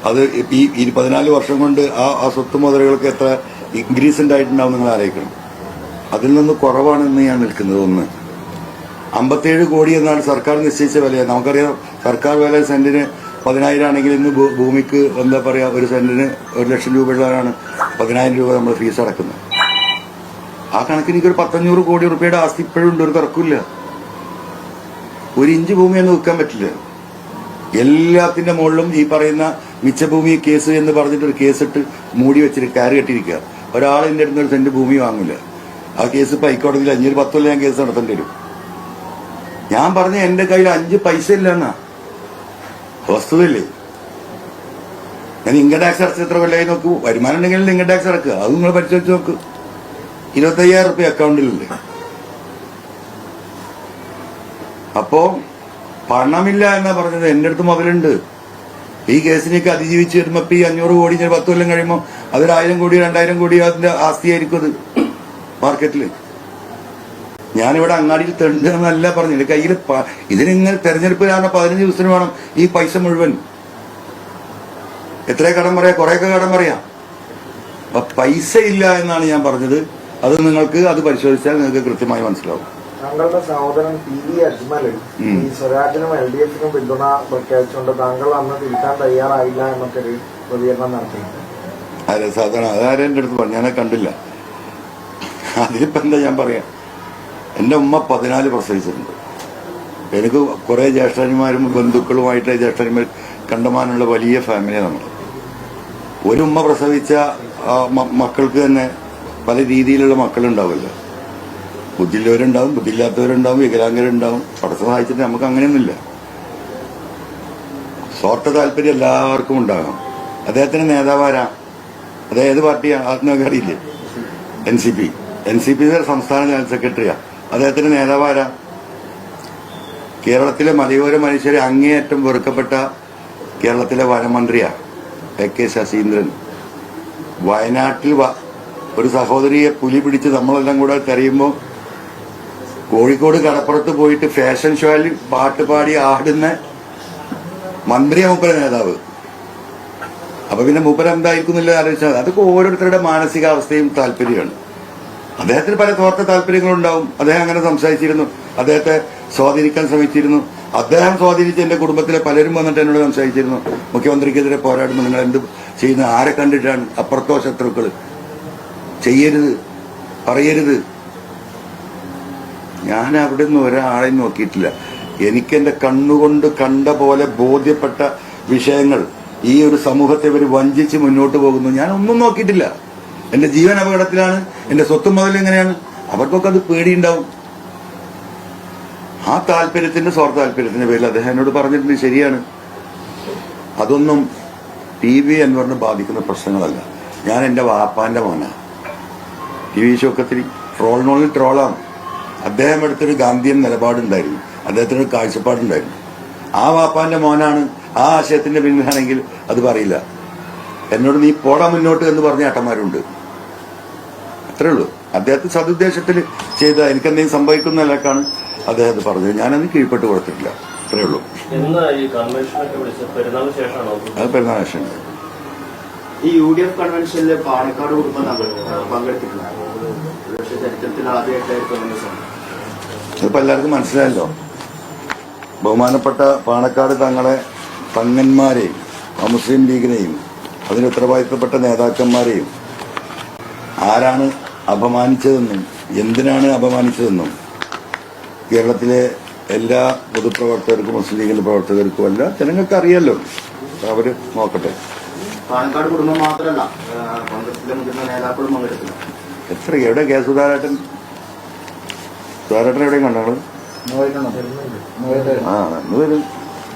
അത് ഈ 14 വർഷം കൊണ്ട് ആ സ്വത്ത് മുതലുകൾക്ക് എത്ര ഇൻക്രീസ് ഉണ്ടായിട്ടുണ്ടാവും നിങ്ങൾ ആലോചിക്കണം. അതിൽ നിന്ന് കുറവാണ് ഇന്ന് ഞാൻ നിൽക്കുന്നത്. 57 കോടി എന്നാണ് സർക്കാർ നിശ്ചയിച്ച വില. നമുക്കറിയാം സർക്കാർ വില സെന്റിന് 10,000 ആണെങ്കിൽ ഇന്ന് ഭൂമിക്ക് എന്താ പറയാ, ഒരു സെന്റിന് 1,00,000 രൂപയുള്ളതാണ് 10,000 രൂപ നമ്മൾ ഫീസ് അടക്കുന്നത്. ആ കണക്കിന് എനിക്കൊരു 1,500 കോടി രൂപയുടെ ആസ്തി ഇപ്പോഴും ഉണ്ട്, ഒരു തർക്കമില്ല. 1 ഇഞ്ച് ഭൂമിയൊന്നും വിൽക്കാൻ പറ്റില്ല. എല്ലാത്തിന്റെ മുകളിലും ഈ പറയുന്ന മിച്ചഭൂമി കേസ് എന്ന് പറഞ്ഞിട്ടൊരു കേസിട്ട് മൂടി വെച്ചിട്ട് കയറി കെട്ടിയിരിക്കുക. ഒരാൾ എൻ്റെ അടുത്ത് ഒരു സെന്റ് ഭൂമി വാങ്ങില്ല. ആ കേസ് ഇപ്പൊ ഹൈക്കോടതിയിൽ 5 10 കൊല്ലം ഞാൻ കേസ് നടത്തേണ്ടി വരും. ഞാൻ പറഞ്ഞ എന്റെ കയ്യിൽ 5 പൈസ ഇല്ലെന്നാ വസ്തുതയില്ലേ. ഞാൻ ഇൻകം ടാക്സ് അടച്ച എത്ര കൊല്ലമായി നോക്കൂ. വരുമാനം ഉണ്ടെങ്കിൽ ഇൻകം ടാക്സ് അടക്കുക. അത് നിങ്ങൾ പരിശോധിച്ച് നോക്ക്. 25,000 റുപ്യ അക്കൗണ്ടിലല്ലേ. അപ്പോ പണമില്ല എന്നാ പറഞ്ഞത്. എന്റെ അടുത്ത് മുതലുണ്ട്. ഈ കേസിനൊക്കെ അതിജീവിച്ച് വരുമ്പോ ഇപ്പൊ ഈ 500 കോടി 10 കൊല്ലം കഴിയുമ്പോൾ അതൊരു 1000 കോടി 2000 കോടി അതിന്റെ ആസ്തിയായിരിക്കും അത് മാർക്കറ്റില്. ഞാനിവിടെ അങ്ങാടിയിൽ തെണ്ടെന്നല്ല പറഞ്ഞു. എന്റെ കയ്യിൽ ഇതിനിങ്ങനെ തെരഞ്ഞെടുപ്പ് കാരണം 15 ദിവസത്തിന് വേണം ഈ പൈസ മുഴുവൻ. എത്ര കടം പറയാം? കുറെയൊക്കെ കടം പറയാം. അപ്പൊ പൈസ ഇല്ല എന്നാണ് ഞാൻ പറഞ്ഞത്. അത് നിങ്ങൾക്ക് അത് പരിശോധിച്ചാൽ നിങ്ങൾക്ക് കൃത്യമായി മനസ്സിലാവും. താങ്കളുടെ സഹോദരൻ പി വി അജ്മൽ ഈ സ്വരാജിനും LDFനും പിന്തുണ പ്രഖ്യാപിച്ചുകൊണ്ട് താങ്കൾ അന്ന് തിരുത്താൻ തയ്യാറായില്ല എന്നൊക്കെ ഒരു പ്രതികരണം നടത്തിയിട്ടുണ്ട്. അതെ, സാധാരണ അതാരും എൻ്റെ അടുത്ത് പറഞ്ഞു, ഞാനെ കണ്ടില്ല. അതിലിപ്പോൾ എന്താ ഞാൻ പറയാം. എൻ്റെ ഉമ്മ 14 പ്രസവിച്ചിട്ടുണ്ട്. എനിക്ക് കുറേ ജ്യേഷ്ഠന്മാരും ബന്ധുക്കളുമായിട്ട് ജ്യേഷ്ഠന്മാർ കണ്ടമാനുള്ള വലിയ ഫാമിലിയാണ് നമ്മൾ. ഒരു ഉമ്മ പ്രസവിച്ച മക്കൾക്ക് തന്നെ പല രീതിയിലുള്ള മക്കളുണ്ടാവുമല്ലോ. ബുദ്ധിയുള്ളവരുണ്ടാവും, ബുദ്ധിയില്ലാത്തവരുണ്ടാവും, വികലാംഗരുണ്ടാവും. പടച്ച സഹായിച്ചിട്ട് നമുക്ക് അങ്ങനെയൊന്നുമില്ല. സ്വാർത്ഥ താല്പര്യം എല്ലാവർക്കും ഉണ്ടാകാം. അദ്ദേഹത്തിന് നേതാവാരാ? അത് ഏത് പാർട്ടിയാണ്? ആത്മീയ അറിയില്ലേ? NCP സംസ്ഥാന ജനറൽ സെക്രട്ടറിയാ. അദ്ദേഹത്തിന്റെ നേതാവാരാ? കേരളത്തിലെ മലയോര മനുഷ്യരെ അങ്ങേയറ്റം വെറുക്കപ്പെട്ട കേരളത്തിലെ വനമന്ത്രിയാ AK ശശീന്ദ്രൻ. വയനാട്ടിൽ ഒരു സഹോദരിയെ പുലി പിടിച്ച് നമ്മളെല്ലാം കൂടെ കരയുമ്പോൾ കോഴിക്കോട് കടപ്പുറത്ത് പോയിട്ട് ഫാഷൻ ഷോയിൽ പാട്ട് പാടി ആടുന്ന മന്ത്രിയാ മൂപ്പര നേതാവ്. അപ്പൊ പിന്നെ മൂപ്പര എന്തായിരിക്കുന്നില്ല ആലോചിച്ചാൽ അതൊക്കെ ഓരോരുത്തരുടെ മാനസികാവസ്ഥയും താല്പര്യമാണ്. അദ്ദേഹത്തിന് പല സ്വാർത്ഥ താല്പര്യങ്ങളുണ്ടാവും. അദ്ദേഹം അങ്ങനെ സംസാരിച്ചിരുന്നു, അദ്ദേഹത്തെ സ്വാധീനിക്കാൻ ശ്രമിച്ചിരുന്നു. അദ്ദേഹം സ്വാധീനിച്ച് എന്റെ കുടുംബത്തിലെ പലരും വന്നിട്ട് എന്നോട് സംസാരിച്ചിരുന്നു, മുഖ്യമന്ത്രിക്കെതിരെ പോരാടുമ്പോൾ നിങ്ങൾ എന്ത് ചെയ്യുന്ന, ആരെ കണ്ടിട്ടാണ്? അപ്പുറത്തോ ശത്രുക്കള്, ചെയ്യരുത്, പറയരുത്. ഞാൻ അവിടെ നിന്ന് ഒരാളെയും നോക്കിയിട്ടില്ല. എനിക്കെന്റെ കണ്ണുകൊണ്ട് കണ്ട പോലെ ബോധ്യപ്പെട്ട വിഷയങ്ങൾ, ഈ ഒരു സമൂഹത്തെ ഇവർ വഞ്ചിച്ച് മുന്നോട്ട് പോകുന്നു, ഞാൻ ഒന്നും നോക്കിയിട്ടില്ല. എന്റെ ജീവൻ അപകടത്തിലാണ്, എന്റെ സ്വത്തും മുതൽ എങ്ങനെയാണ്, അവർക്കൊക്കെ അത് പേടിയുണ്ടാവും. ആ താല്പര്യത്തിന്റെ സ്വാർത്ഥ താല്പര്യത്തിന്റെ പേരിൽ അദ്ദേഹം എന്നോട് പറഞ്ഞിട്ടുണ്ട്, ശരിയാണ്. അതൊന്നും PV അൻവറിനെ ബാധിക്കുന്ന പ്രശ്നങ്ങളല്ല. ഞാൻ എന്റെ വാപ്പാന്റെ മോനാ. TV ഷോക്കത്തിൽ ട്രോളിനോളിൽ ട്രോളാം. അദ്ദേഹം എടുത്തൊരു ഗാന്ധിയൻ നിലപാടുണ്ടായിരുന്നു, അദ്ദേഹത്തിന് ഒരു കാഴ്ചപ്പാടുണ്ടായിരുന്നു. ആ വാപ്പാന്റെ മോനാണ്, ആ ആശയത്തിന്റെ പിന്നിലാണെങ്കിൽ അത് പറയില്ല. എന്നോട് നീ പോടാ മുന്നോട്ട് എന്ന് പറഞ്ഞ ഏട്ടന്മാരുണ്ട്. അത്രേ ഉള്ളൂ. അദ്ദേഹത്തെ സതുദ്ദേശത്തിൽ ചെയ്ത എനിക്കെന്തെങ്കിലും സംഭവിക്കുന്ന നിലക്കാണ് അദ്ദേഹം അത് പറഞ്ഞത്. ഞാനത് കീഴ്പ്പെട്ട് കൊടുത്തിട്ടില്ല. അത്രേ ഉള്ളൂ. അത് പെരുന്നാൾ ശേഷം. ഈ UDF കൺവെൻഷനിൽ പാണക്കാട് കുടുംബം പങ്കെടുത്തിട്ടില്ല. ചരിത്രത്തിൽ ആദ്യമായിട്ടായിരുന്നു. അതിപ്പോ എല്ലാവർക്കും മനസ്സിലായല്ലോ. ബഹുമാനപ്പെട്ട പാണക്കാട് തങ്ങളെ തങ്ങന്മാരെയും മുസ്ലിം ലീഗിനെയും അതിന് ഉത്തരവാദിത്തപ്പെട്ട നേതാക്കന്മാരെയും ആരാണ് അപമാനിച്ചതെന്നും എന്തിനാണ് അപമാനിച്ചതെന്നും കേരളത്തിലെ എല്ലാ പൊതുപ്രവർത്തകർക്കും മുസ്ലിം ലീഗിന്റെ പ്രവർത്തകർക്കും എല്ലാം ജനങ്ങൾക്ക് അറിയാലോ. അവര് നോക്കട്ടെ. പാണക്കാട് കുടുംബം മാത്രമല്ല, കോൺഗ്രസിലെ മുതിർന്ന നേതാക്കളും പങ്കെടുത്തില്ല. എത്ര എവിടെ സുധാരേട്ടൻ എവിടെയും കണ്ടോ? ആ അന്ന് വരും.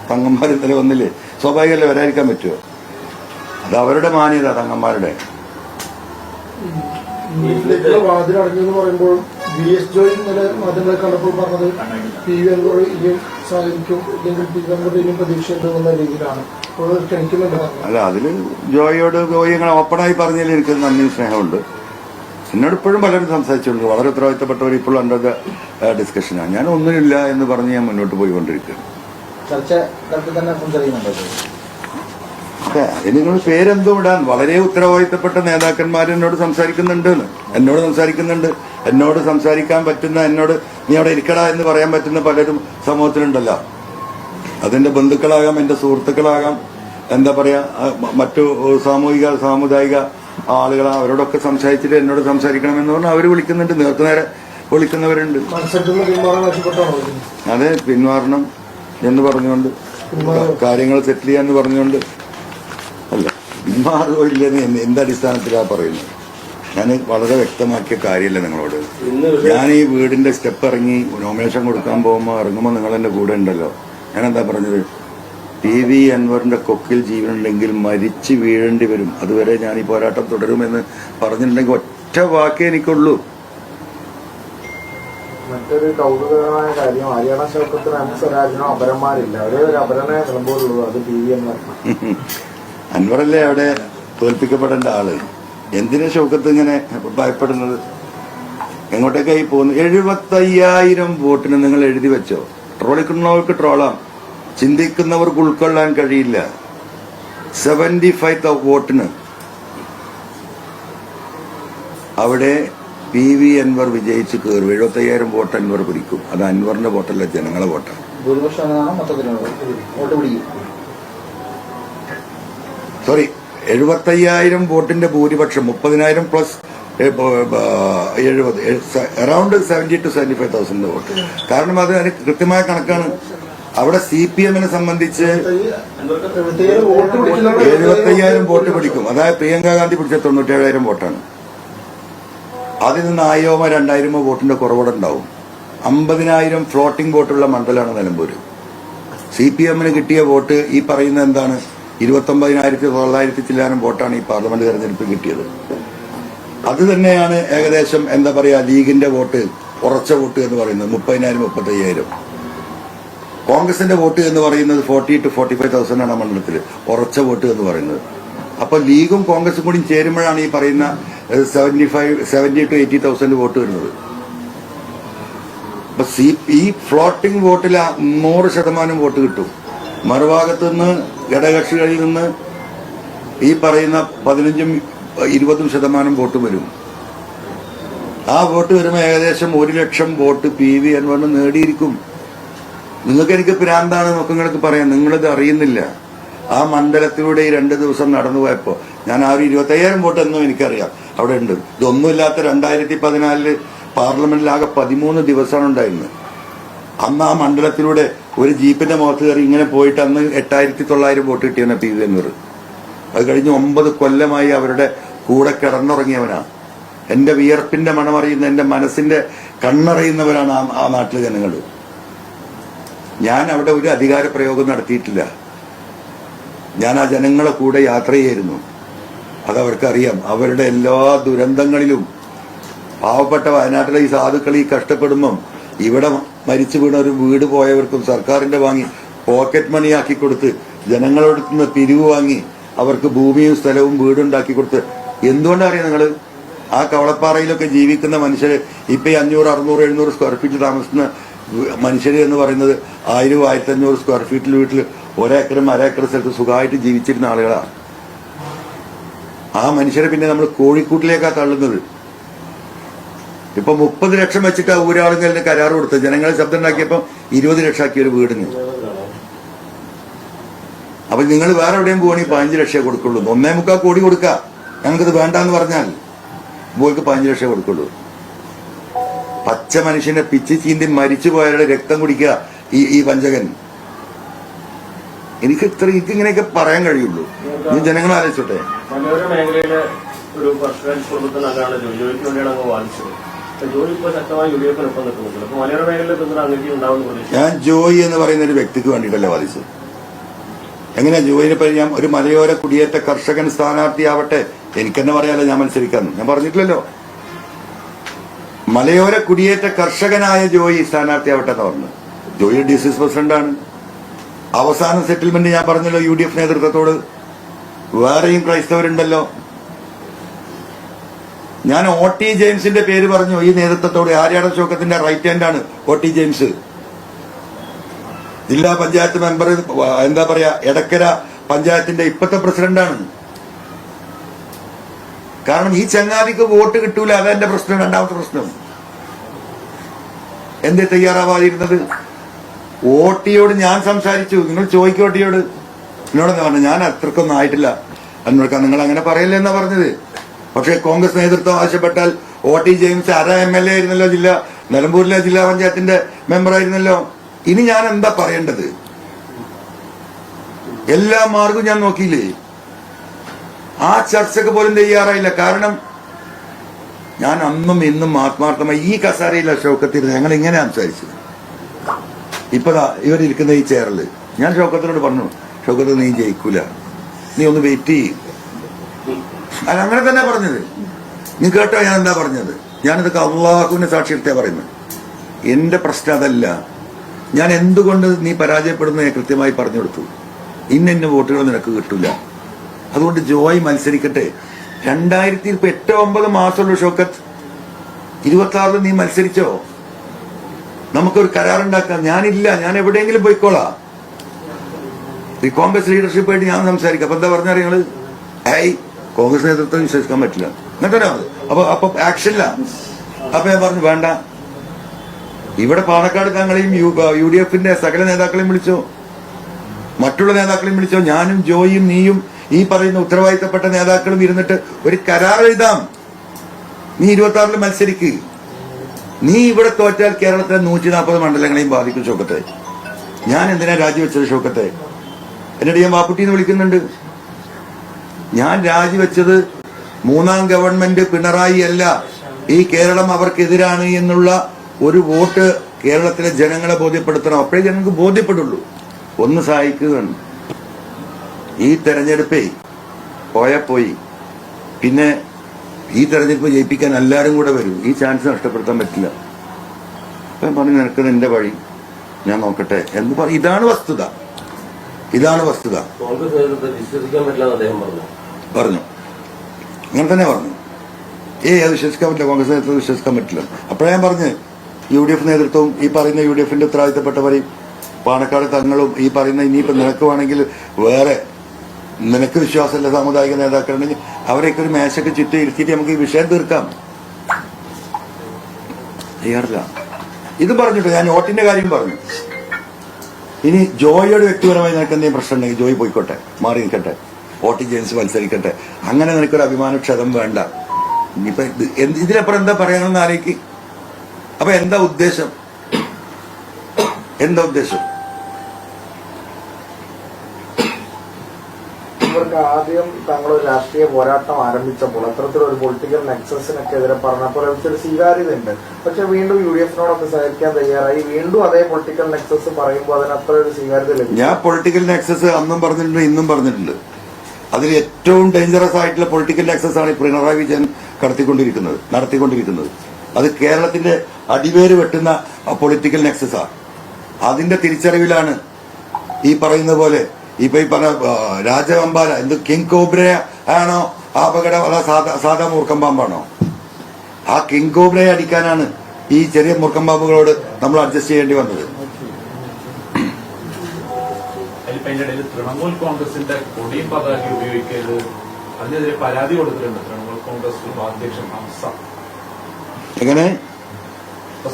തങ്ങന്മാർ ഇന്നലെ വന്നില്ലേ? സ്വാഭാവികമല്ലേ, വരാതിരിക്കാൻ പറ്റുമോ? അത് അവരുടെ മാന്യത, തങ്ങന്മാരുടെ. വാതിലടഞ്ഞെന്ന് പറയുമ്പോൾ VS ജോയ് ഇന്നലെ മാധ്യമങ്ങളെ കണ്ടപ്പോൾ പറഞ്ഞത് PV അൻവർ ഇനിയും സാധിക്കും, ഇല്ലെങ്കിൽ PV അൻവർ ഇനിയും പ്രതീക്ഷയുണ്ട് എന്ന രീതിയിലാണ് ക്ഷണിക്കുന്നുണ്ട്. അല്ല, അതില് ജോയിയോട് ഇങ്ങനെ ഓപ്പണായി പറഞ്ഞതിൽ എനിക്ക് നന്ദി സ്നേഹമുണ്ട്. എന്നോട് ഇപ്പോഴും പലരും സംസാരിച്ചിട്ടുണ്ട്. വളരെ ഉത്തരവാദിത്തപ്പെട്ടവർ ഇപ്പോഴും അണ്ടർ ദ ഡിസ്കഷനാണ്. ഞാൻ ഒന്നുമില്ല എന്ന് പറഞ്ഞ് ഞാൻ മുന്നോട്ട് പോയിക്കൊണ്ടിരിക്കുകയാണ്. അതിന് നിങ്ങൾ പേരെന്തോ ഇടാൻ വളരെ ഉത്തരവാദിത്തപ്പെട്ട നേതാക്കന്മാർ എന്നോട് സംസാരിക്കുന്നുണ്ട്. എന്നോട് സംസാരിക്കാൻ പറ്റുന്ന, എന്നോട് നീ അവിടെ ഇരിക്കടാ എന്ന് പറയാൻ പറ്റുന്ന പലരും സമൂഹത്തിലുണ്ടല്ലോ. അതിന്റെ ബന്ധുക്കളാകാം, എന്റെ സുഹൃത്തുക്കളാകാം, എന്താ പറയാ, മറ്റു സാമുദായിക ആളുകൾ, അവരോടൊക്കെ സംസാരിച്ചിട്ട് എന്നോട് സംസാരിക്കണമെന്ന് പറഞ്ഞാൽ അവർ വിളിക്കുന്നുണ്ട്. നേരെ വിളിക്കുന്നവരുണ്ട്. അതെ, പിന്മാറണം എന്ന് പറഞ്ഞുകൊണ്ട്, കാര്യങ്ങൾ സെറ്റിൽ ചെയ്യാന്ന് പറഞ്ഞുകൊണ്ട് അല്ല, പിന്മാറുകയോ ഇല്ലെന്ന് എന്തടിസ്ഥാനത്തിലാണ് പറയുന്നത്? ഞാൻ വളരെ വ്യക്തമാക്കിയ കാര്യമല്ലേ നിങ്ങളോട്. ഞാൻ ഈ വീടിന്റെ സ്റ്റെപ്പ് ഇറങ്ങി നോമിനേഷൻ കൊടുക്കാൻ ഇറങ്ങുമ്പോൾ നിങ്ങൾ എന്റെ കൂടെ ഉണ്ടല്ലോ. ഞാൻ എന്താ പറഞ്ഞത്? PV അൻവറിന്റെ കൊക്കിൽ ജീവനുണ്ടെങ്കിൽ മരിച്ചു വീഴേണ്ടി വരും, അതുവരെ ഞാൻ ഈ പോരാട്ടം തുടരുമെന്ന് പറഞ്ഞിട്ടുണ്ടെങ്കിൽ ഒറ്റ വാക്കേ എനിക്കുള്ളൂ. മറ്റൊരു കൗതുകകരമായ കാര്യം, ഹരിയാണ ഷൗക്കത്തിന് സ്വരാജിനോ അപരന്മാരില്ല. ഒരേ ഒരു അപരനെ നിലമ്പോഴുള്ളൂ, അത് PV അൻവർ. അൻവറല്ലേ അവിടെ തോൽപ്പിക്കപ്പെടേണ്ട ആള്. എന്തിനാ ഷൗക്കത്ത് ഇങ്ങനെ ഭയപ്പെടുന്നത്? എങ്ങോട്ടേക്കായി പോകുന്നു? 75,000 വോട്ടിന് നിങ്ങൾ എഴുതി വെച്ചോ. ട്രോളിക്കുന്നവർക്ക് ട്രോളാം, ചിന്തിക്കുന്നവർക്ക് ഉൾക്കൊള്ളാൻ കഴിയില്ല. 75 വോട്ടിന് അവിടെ PV അൻവർ വിജയിച്ച് കയറും. 75,000 വോട്ട് അൻവർ പിടിക്കും. അത് അൻവറിന്റെ വോട്ടല്ല, ജനങ്ങളെ വോട്ടാണ്. ഭൂരിപക്ഷം വോട്ട് പിടിക്കും. സോറി, 75,000 വോട്ടിന്റെ ഭൂരിപക്ഷം 30,000 പ്ലസ് 70, അറൌണ്ട് 70,000 to 75,000 വോട്ട്. കാരണം അത് കൃത്യമായ കണക്കാണ്. അവിടെ CPM-നെ സംബന്ധിച്ച് 75,000 വോട്ട് പിടിക്കും. അതായത് പ്രിയങ്ക ഗാന്ധി പിടിച്ച 97,000 വോട്ടാണ്. അതിൽ നിന്ന് 1,000 2,000 വോട്ടിന്റെ കുറവോടെ ഉണ്ടാവും. 50,000 ഫ്ലോട്ടിംഗ് വോട്ടുള്ള മണ്ഡലമാണ് നിലമ്പൂര്. CPM-ന് കിട്ടിയ വോട്ട് ഈ പറയുന്ന എന്താണ്, 29,900 ചില്ലാനം വോട്ടാണ് ഈ പാർലമെന്റ് തെരഞ്ഞെടുപ്പിൽ കിട്ടിയത്. അത് തന്നെയാണ് ഏകദേശം എന്താ പറയാ ലീഗിന്റെ വോട്ട്, ഉറച്ച വോട്ട് എന്ന് പറയുന്നത് 30,000 35,000. കോൺഗ്രസിന്റെ വോട്ട് എന്ന് പറയുന്നത് 40,000 to 45,000 ആണ് മണ്ഡലത്തിൽ ഉറച്ച വോട്ട് എന്ന് പറയുന്നത്. അപ്പൊ ലീഗും കോൺഗ്രസും കൂടി ചേരുമ്പോഴാണ് ഈ പറയുന്ന 70,000 to 80,000 വോട്ട് വരുന്നത്. അപ്പൊ ഈ ഫ്ലോട്ടിംഗ് വോട്ടിൽ 100% വോട്ട് കിട്ടും. മറുഭാഗത്തു നിന്ന് ഘടകകക്ഷികളിൽ നിന്ന് ഈ പറയുന്ന 15-20% വോട്ട് വരും. ആ വോട്ട് വരുമ്പോൾ ഏകദേശം 1,00,000 വോട്ട് PV അൻവറിന് നേടിയിരിക്കും. നിങ്ങൾക്ക് എനിക്ക് ഭ്രാന്താണ് നോക്കങ്ങൾക്ക് പറയാം, നിങ്ങളിത് അറിയുന്നില്ല. ആ മണ്ഡലത്തിലൂടെ ഈ 2 ദിവസം നടന്നു പോയപ്പോ ഞാൻ ആ ഒരു 25,000 വോട്ട് എന്നും എനിക്കറിയാം അവിടെ ഉണ്ട്. ഇതൊന്നുമില്ലാത്ത 2014 പാർലമെന്റിലാകെ 13 ദിവസമാണ് ഉണ്ടായിരുന്നത്. അന്ന് ആ മണ്ഡലത്തിലൂടെ ഒരു ജീപ്പിന്റെ മുഖത്ത് കയറി ഇങ്ങനെ പോയിട്ട് അന്ന് 8,900 വോട്ട് കിട്ടിയാണ് PV അൻവർ. അത് കഴിഞ്ഞ് 9 കൊല്ലമായി അവരുടെ കൂടെ കിടന്നുറങ്ങിയവനാണ്. എന്റെ വിയർപ്പിന്റെ മണമറിയുന്ന, എന്റെ മനസ്സിന്റെ കണ്ണറിയുന്നവരാണ് ആ നാട്ടിലെ ജനങ്ങൾ. ഞാൻ അവിടെ ഒരു അധികാര പ്രയോഗം നടത്തിയിട്ടില്ല. ഞാൻ ആ ജനങ്ങളെ കൂടെ യാത്ര ചെയ്യായിരുന്നു. അതവർക്കറിയാം. അവരുടെ എല്ലാ ദുരന്തങ്ങളിലും പാവപ്പെട്ട വയനാട്ടിലെ ഈ സാധുക്കൾ ഈ കഷ്ടപ്പെടുമ്പം ഇവിടെ മരിച്ചു വീണ ഒരു വീട് പോയവർക്കും സർക്കാരിന്റെ വാങ്ങി പോക്കറ്റ് മണി ആക്കി കൊടുത്ത് ജനങ്ങളോട് നിന്ന് പിരിവ് വാങ്ങി അവർക്ക് ഭൂമിയും സ്ഥലവും വീടുണ്ടാക്കി കൊടുത്ത്. എന്തുകൊണ്ടാണ് അറിയാം നിങ്ങൾ, ആ കവളപ്പാറയിലൊക്കെ ജീവിക്കുന്ന മനുഷ്യര് ഇപ്പൊ 500, 600, 700 സ്ക്വയർ ഫീറ്റ് താമസിക്കുന്ന മനുഷ്യര് എന്ന് പറയുന്നത് 1000, 1,500 സ്ക്വയർ ഫീറ്റിൽ വീട്ടിൽ 1 ഏക്കറും 1/2 ഏക്കർ സ്ഥലത്ത് സുഖമായിട്ട് ജീവിച്ചിരുന്ന ആളുകളാണ്. ആ മനുഷ്യരെ പിന്നെ നമ്മൾ കോഴിക്കൂട്ടിലേക്കാണ് തള്ളുന്നത്. ഇപ്പൊ 30 ലക്ഷം വെച്ചിട്ട് ഊരാളുകളിന് കരാർ കൊടുത്ത് ജനങ്ങളെ ശബ്ദം ഉണ്ടാക്കിയപ്പോ 20 ലക്ഷം ആക്കിയ ഒരു വീടിന്. അപ്പൊ നിങ്ങൾ വേറെ എവിടെയും പോകണമെങ്കിൽ 15 ലക്ഷം കൊടുക്കുള്ളൂ. 1.25 കോടി കൊടുക്കുക. ഞങ്ങൾക്കിത് വേണ്ടെന്ന് പറഞ്ഞാൽ പോയിക്ക് 15 ലക്ഷം കൊടുക്കുള്ളൂ. പച്ച മനുഷ്യനെ പിച്ച് ചീന്തി മരിച്ചു പോയവരുടെ രക്തം കുടിക്കുക ഈ വഞ്ചകൻ. എനിക്ക് ഇങ്ങനെയൊക്കെ പറയാൻ കഴിയുള്ളൂ. നീ ജനങ്ങൾ ആലോചിച്ചോട്ടെ. മലയോര മേഖലയിലെ ഒരു കർഷകൻ കുടുംബത്തിനകത്താണ് ജോലിക്ക് വേണ്ടിയാണ് അങ്ങ് വാദിച്ചത്. ജോലി ഇപ്പോൾ ശക്തമായി യുഡിഎഫിനൊപ്പം നിൽക്കുന്നുണ്ട്. അപ്പൊ മലയോര മേഖലയിൽ അങ്ങനെ ഉണ്ടാവുന്ന പ്രതീക്ഷ. ഞാൻ ജോയി എന്ന് പറയുന്ന ഒരു വ്യക്തിക്ക് വേണ്ടിയിട്ടല്ലേ വാദിച്ചത്. എങ്ങനെയാ ജോയിനെ പറ്റി ഞാൻ ഒരു മലയോര കുടിയേറ്റ കർഷകൻ സ്ഥാനാർത്ഥിയാവട്ടെ, എനിക്കെന്നെ പറയാലോ ഞാൻ മത്സരിക്കാന്ന്. ഞാൻ പറഞ്ഞിട്ടില്ലല്ലോ. മലയോര കുടിയേറ്റ കർഷകനായ ജോയി സ്ഥാനാർത്ഥിയാവട്ടെ എന്ന് പറഞ്ഞു. ജോയി DCC പ്രസിഡന്റാണ്. അവസാന സെറ്റിൽമെന്റ് ഞാൻ പറഞ്ഞല്ലോ UDF നേതൃത്വത്തോട്. വേറെയും ക്രൈസ്തവരുണ്ടല്ലോ. ഞാൻ OT ജെയിംസിന്റെ പേര് പറഞ്ഞു ഈ നേതൃത്വത്തോട്. ആര്യാടൻ ഷൗക്കത്തിന്റെ റൈറ്റ് ഹാൻഡ് ആണ് OT ജെയിംസ്. ജില്ലാ പഞ്ചായത്ത് മെമ്പർ, എന്താ പറയാ, എടക്കര പഞ്ചായത്തിന്റെ ഇപ്പോഴത്തെ പ്രസിഡന്റാണ്. കാരണം ഈ ചങ്ങാതിക്ക് വോട്ട് കിട്ടൂല, അതെന്റെ പ്രശ്നം. രണ്ടാമത്തെ പ്രശ്നം എന്തേ തയ്യാറാവാതിരുന്നത്? OTയോട് ഞാൻ സംസാരിച്ചു. നിങ്ങൾ ചോദിക്കും OTയോട്. എന്നോടെന്താ പറഞ്ഞു, ഞാൻ അത്രക്കൊന്നും ആയിട്ടില്ല എന്നോട്. നിങ്ങൾ അങ്ങനെ പറയല്ലേ എന്നാ പറഞ്ഞത്. പക്ഷെ കോൺഗ്രസ് നേതൃത്വം ആവശ്യപ്പെട്ടാൽ OT ജെയിംസ് MLA ആയിരുന്നല്ലോ, നിലമ്പൂരിലെ ജില്ലാ പഞ്ചായത്തിന്റെ മെമ്പറായിരുന്നല്ലോ. ഇനി ഞാൻ എന്താ പറയേണ്ടത്? എല്ലാ മാർഗവും ഞാൻ നോക്കിയില്ലേ. ആ ചർച്ചക്ക് പോലും തയ്യാറായില്ല. കാരണം ഞാൻ അന്നും ഇന്നും ആത്മാർത്ഥമായി ഈ കസാരയില്ല ഷൗക്കത്തിരുന്ന് ഞങ്ങൾ ഇങ്ങനെ സംസാരിച്ചത്. ഇപ്പതാ ഇവരിയ്ക്കുന്ന ഈ ചെയറില് ഞാൻ ഷൗക്കത്തിനോട് പറഞ്ഞു, ഷൗക്കത്ത് നീ ജയിക്കൂല, നീ ഒന്ന് വെയിറ്റ് ചെയ്യും. അല്ല, അങ്ങനെ തന്നെ പറഞ്ഞത്. നീ കേട്ടോ ഞാൻ എന്താ പറഞ്ഞത്? ഞാനിതൊക്കെ അള്ളാഹുവിനെ സാക്ഷ്യത്തെ പറയുന്നത്. എന്റെ പ്രശ്നം അതല്ല. ഞാൻ എന്തുകൊണ്ട് നീ പരാജയപ്പെടുന്ന കൃത്യമായി പറഞ്ഞു കൊടുത്തു. ഇന്ന വോട്ടുകൾ നിനക്ക് കിട്ടൂല. അതുകൊണ്ട് ജോയ് മത്സരിക്കട്ടെ. 2008-9 മാസമുള്ള ഷൗക്കത്ത്. 26 നീ മത്സരിച്ചോ? നമുക്കൊരു കരാറുണ്ടാക്കാം. ഞാനില്ല, ഞാൻ എവിടെയെങ്കിലും പോയിക്കോളാം. ഈ കോൺഗ്രസ് ലീഡർഷിപ്പായിട്ട് ഞാൻ സംസാരിക്കാം. അപ്പൊ എന്താ പറഞ്ഞാൽ നിങ്ങള് കോൺഗ്രസ് നേതൃത്വം വിശ്വസിക്കാൻ പറ്റില്ല എന്നിട്ടോ? അപ്പൊ ആക്ഷനില്ല. അപ്പൊ ഞാൻ പറഞ്ഞു വേണ്ട, ഇവിടെ പാണക്കാട് തങ്ങളെയും UDF-ന്റെ സകല നേതാക്കളെയും വിളിച്ചോ, മറ്റുള്ള നേതാക്കളെയും വിളിച്ചോ, ഞാനും ജോയിയും നീയും ഈ പറയുന്ന ഉത്തരവാദിത്തപ്പെട്ട നേതാക്കളും ഇരുന്നിട്ട് ഒരു കരാർ എഴുതാം. നീ 26-ൽ മത്സരിക്ക്. നീ ഇവിടെ തോറ്റാൽ കേരളത്തിലെ 140 മണ്ഡലങ്ങളെയും ബാധിക്കും. ഷൗക്കത്തെ, ഞാൻ എന്തിനാ രാജിവെച്ചത്? ഷൗക്കത്തെ, എന്നോട് ഞാൻ വാപ്പുട്ടിന്ന് വിളിക്കുന്നുണ്ട്. ഞാൻ രാജിവെച്ചത് 3ാം ഗവൺമെന്റ് പിണറായി അല്ല, ഈ കേരളം അവർക്കെതിരാണ് എന്നുള്ള ഒരു വോട്ട് കേരളത്തിലെ ജനങ്ങളെ ബോധ്യപ്പെടുത്തണം. അപ്പോഴേ ജനങ്ങൾക്ക് ബോധ്യപ്പെടുള്ളൂ. ഒന്ന് സഹായിക്കുകയാണ്. ഈ തെരഞ്ഞെടുപ്പേ പോയി, പിന്നെ ഈ തെരഞ്ഞെടുപ്പ് ജയിപ്പിക്കാൻ എല്ലാവരും കൂടെ വരും. ഈ ചാൻസ് നഷ്ടപ്പെടുത്താൻ പറ്റില്ല. അപ്പം പറഞ്ഞു, നിനക്ക് നിന്റെ വഴി, ഞാൻ നോക്കട്ടെ എന്ന് പറഞ്ഞു. ഇതാണ് വസ്തുത. കോൺഗ്രസ് നേതൃത്വത്തെ വിശ്വസിക്കാൻ പറ്റില്ല എന്ന് അദ്ദേഹം പറഞ്ഞു. അങ്ങനെ തന്നെ പറഞ്ഞു. അത് വിശ്വസിക്കാൻ പറ്റില്ല, കോൺഗ്രസ് നേതൃത്വം വിശ്വസിക്കാൻ പറ്റില്ല. അപ്പോഴേ ഞാൻ പറഞ്ഞ് UDF നേതൃത്വവും ഈ പറയുന്ന UDF-ന്റെ ഉത്തരവാദിത്തപ്പെട്ടവരെയും പാണക്കാട് തങ്ങളും ഈ പറയുന്ന ഇനിയിപ്പോൾ നിനക്ക് വേണമെങ്കിൽ വേറെ നിനക്ക് വിശ്വാസമില്ല സാമുദായിക നേതാക്കളുണ്ടെങ്കിൽ അവരെയൊക്കെ ഒരു മേശയ്ക്ക് ചുറ്റും ഇരുത്തിയിട്ട് നമുക്ക് ഈ വിഷയം തീർക്കാം. തയ്യാറില്ല. ഇത് പറഞ്ഞിട്ട് ഞാൻ വോട്ടിന്റെ കാര്യം പറഞ്ഞു. ഇനി ജോയിയോട് വ്യക്തിപരമായി നിനക്ക് എന്തെങ്കിലും പ്രശ്നം ഉണ്ടെങ്കിൽ ജോയി പോയിക്കോട്ടെ, മാറി നിൽക്കട്ടെ, വോട്ടിംഗ് ജെയിംസ് മത്സരിക്കട്ടെ. അങ്ങനെ നിനക്കൊരു അഭിമാനക്ഷതം വേണ്ട. ഇനിയിപ്പോ ഇതിലപ്പുറം എന്താ പറയാനെന്ന് ആലോചിക്ക്. അപ്പൊ എന്താ ഉദ്ദേശം? ഇവർക്ക് ആദ്യം തങ്ങളൊരു രാഷ്ട്രീയ പോരാട്ടം ആരംഭിച്ചപ്പോൾ അത്തരത്തിലൊരു പൊളിറ്റിക്കൽ നെക്സസിനൊക്കെതിരെ പറഞ്ഞപ്പോൾ ഒരു സ്വീകാര്യതയുണ്ട്. പക്ഷെ വീണ്ടും UDF-നോടൊക്കെ സഹകരിക്കാൻ തയ്യാറായി. വീണ്ടും അതേ പൊളിറ്റിക്കൽ നെക്സസ് പറയുമ്പോൾ അതിന് അത്ര ഒരു സ്വീകാര്യത ലഭിക്കും. ഞാൻ പൊളിറ്റിക്കൽ നെക്സസ് അന്നും പറഞ്ഞിട്ടുണ്ട്, ഇന്നും പറഞ്ഞിട്ടുണ്ട്. അതിൽ ഏറ്റവും ഡേഞ്ചറസ് ആയിട്ടുള്ള പൊളിറ്റിക്കൽ നെക്സസ് ആണ് പിണറായി വിജയൻ നടത്തിക്കൊണ്ടിരിക്കുന്നത്. അത് കേരളത്തിന്റെ അടിവേര് വെട്ടുന്ന പൊളിറ്റിക്കൽ നെക്സസാണ്. അതിന്റെ തിരിച്ചറിവിലാണ് ഈ പറയുന്ന പോലെ ഇപ്പൊ ഈ പറഞ്ഞ രാജവമ്പാല കിങ് കോബ്ര ആണോ ആ അപകടം, അതാ സാധാ മൂർക്കം പാമ്പാണോ? ആ കിങ് കോബ്രയെ അടിക്കാനാണ് ഈ ചെറിയ മൂർക്കം പാമ്പുകളോട് നമ്മൾ അഡ്ജസ്റ്റ് ചെയ്യേണ്ടി വന്നത്. തൃണമൂൽ കോൺഗ്രസിന്റെ കൊടിയും പതാക ഉപയോഗിക്കരുത്, അതിനെതിരെ പരാതി കൊടുത്തിട്ടുണ്ട് തൃണമൂൽ കോൺഗ്രസ് ഉപാധ്യക്ഷൻ ഹംസ. എങ്ങനെ?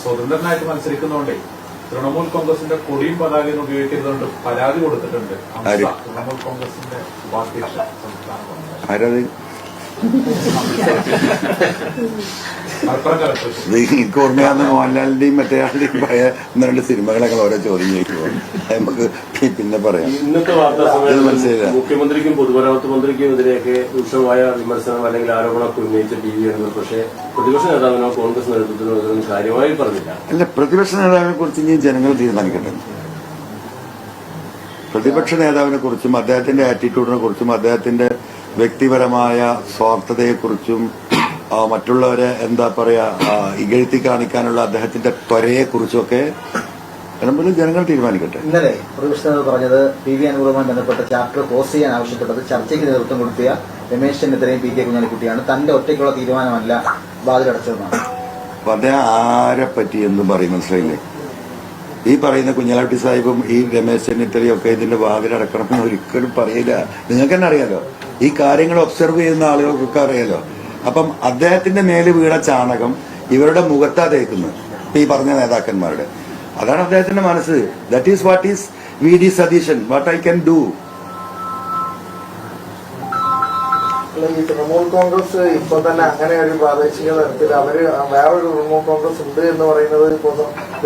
സ്വതന്ത്രനായിട്ട് മത്സരിക്കുന്നതുകൊണ്ടേ തൃണമൂൽ കോൺഗ്രസിന്റെ കൊടിയും പതാകയും ഉപയോഗിക്കുന്നതുകൊണ്ട് പരാതി കൊടുത്തിട്ടുണ്ട് ഹംസ, തൃണമൂൽ കോൺഗ്രസിന്റെ ഉപാധ്യക്ഷൻ സംസ്ഥാന കോൺഗ്രസ്. എനിക്ക് ഓർമ്മയാന്ന് മോഹൻലാലിന്റെയും മറ്റേയാളുടെയും പഴയ 2 സിനിമകളൊക്കെ ഓരോ ചോദ്യം ചോദിക്കുമ്പോൾ നമുക്ക് പിന്നെ പറയാം. ഇന്നത്തെ വാർത്താ സമ്മേളനം മുഖ്യമന്ത്രിക്കും പൊതുമരാമത്ത് മന്ത്രിക്കും എതിരെയൊക്കെ രൂക്ഷമായ വിമർശനം അല്ലെങ്കിൽ ആരോപണമൊക്കെ ഉന്നയിച്ച TV ആണെന്ന്. പക്ഷേ പ്രതിപക്ഷ നേതാവിനോ കോൺഗ്രസ് നേതൃത്വത്തിനോ ഇതൊന്നും കാര്യമായി പറഞ്ഞില്ല. അല്ല, പ്രതിപക്ഷ നേതാവിനെ കുറിച്ച് ഇനി ജനങ്ങൾ തീരുമാനിക്കട്ടെ. പ്രതിപക്ഷ നേതാവിനെ കുറിച്ചും അദ്ദേഹത്തിന്റെ ആറ്റിറ്റ്യൂഡിനെ കുറിച്ചും അദ്ദേഹത്തിന്റെ വ്യക്തിപരമായ സ്വാർത്ഥതയെക്കുറിച്ചും മറ്റുള്ളവരെ എന്താ പറയാ ഇകഴ്ത്തി കാണിക്കാനുള്ള അദ്ദേഹത്തിന്റെ ത്വരയെ കുറിച്ചൊക്കെ ജനങ്ങൾ തീരുമാനിക്കട്ടെ. ഇന്നലെ പ്രതിപക്ഷ നേതാവ് പറഞ്ഞത് PV അൻവറുമായി ബന്ധപ്പെട്ട ചാപ്റ്റർ ക്ലോസ് ചെയ്യാൻ ആവശ്യപ്പെട്ടത് ചർച്ചയ്ക്ക് നേതൃത്വം കൊടുത്തിയ രമേശ് ചെന്നിത്തലയും PK കുഞ്ഞാലിക്കുട്ടിയാണ്. തന്റെ ഒറ്റയ്ക്കുള്ള തീരുമാനമല്ല വാതിലടച്ചതെന്നാണ്. അപ്പൊ അദ്ദേഹം ആരെ പറ്റി എന്നും പറയും, മനസ്സിലായില്ലേ? ഈ പറയുന്ന കുഞ്ഞാലിക്കുട്ടി സാഹിബും ഈ രമേശ് ചെന്നിത്തലയും ഒക്കെ ഇതിന്റെ വാതിലടക്കണമെന്ന് ഒരിക്കലും പറയില്ല. നിങ്ങൾക്ക് തന്നെ അറിയാലോ, ഈ കാര്യങ്ങൾ ഒബ്സർവ് ചെയ്യുന്ന ആളുകൾക്കൊക്കെ അറിയാലോ. അപ്പം അദ്ദേഹത്തിന്റെ മേല് വീണ ചാണകം ഇവരുടെ മുഖത്താ തേക്കുന്നത്, ഈ പറഞ്ഞ നേതാക്കന്മാരുടെ. അതാണ് അദ്ദേഹത്തിന്റെ മനസ്സ്. That is what is VD Satheesan, what I can do. ഈ തൃണമൂൽ കോൺഗ്രസ് ഇപ്പൊ തന്നെ അങ്ങനെ ഒരു പ്രാദേശിക തലത്തിൽ അവര് വേറൊരു തൃണമൂൽ കോൺഗ്രസ് ഉണ്ട് എന്ന് പറയുന്നത് ഇപ്പൊ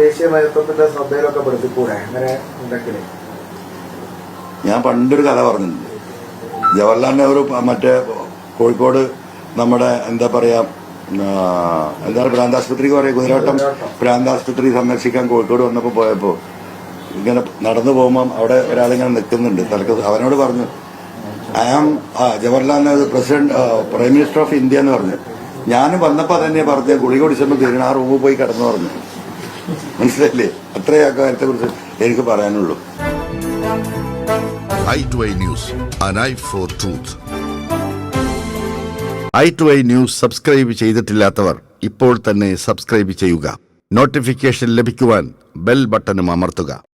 ദേശീയ നേതൃത്വത്തിന്റെ ശ്രദ്ധയിലൊക്കെ പെടുത്തിക്കൂടെ അങ്ങനെ ഉണ്ടെങ്കിൽ? ഞാൻ പണ്ടൊരു കഥ പറഞ്ഞിട്ടുണ്ട്. ജവഹർലാൽ നെഹ്റു മറ്റേ കോഴിക്കോട് നമ്മുടെ എന്താ പറയാ എന്താണ് പ്രാന്താശുപത്രിക്ക് പറയാ, കുതിരവട്ടം പ്രാന്താശുപത്രി സന്ദർശിക്കാൻ കോഴിക്കോട് വന്നപ്പോൾ പോയപ്പോൾ ഇങ്ങനെ നടന്നു പോകുമ്പോൾ അവിടെ ഒരാളിങ്ങനെ നിൽക്കുന്നുണ്ട്. അവനോട് പറഞ്ഞു, I am Jawaharlal Nehru prime minister of India എന്ന് പറഞ്ഞു. ഞാൻ വന്നപ്പോൾ തന്നെ പറഞ്ഞ ഗുളിക കുടിച്ചപ്പോൾ തീരണം, ആ റൂമിൽ പോയി കിടന്നു പറഞ്ഞു. മനസ്സിലായില്ലേ? അത്രയും ആ കാര്യത്തെ കുറിച്ച് എനിക്ക് പറയാനുള്ളൂ. i2i News, an eye for truth. i2i News subscribe ചെയ്തിട്ടില്ലാത്തവർ ഇപ്പോൾ തന്നെ സബ്സ്ക്രൈബ് ചെയ്യുക. നോട്ടിഫിക്കേഷൻ ലഭിക്കുവാൻ ബെൽ ബട്ടണും അമർത്തുക.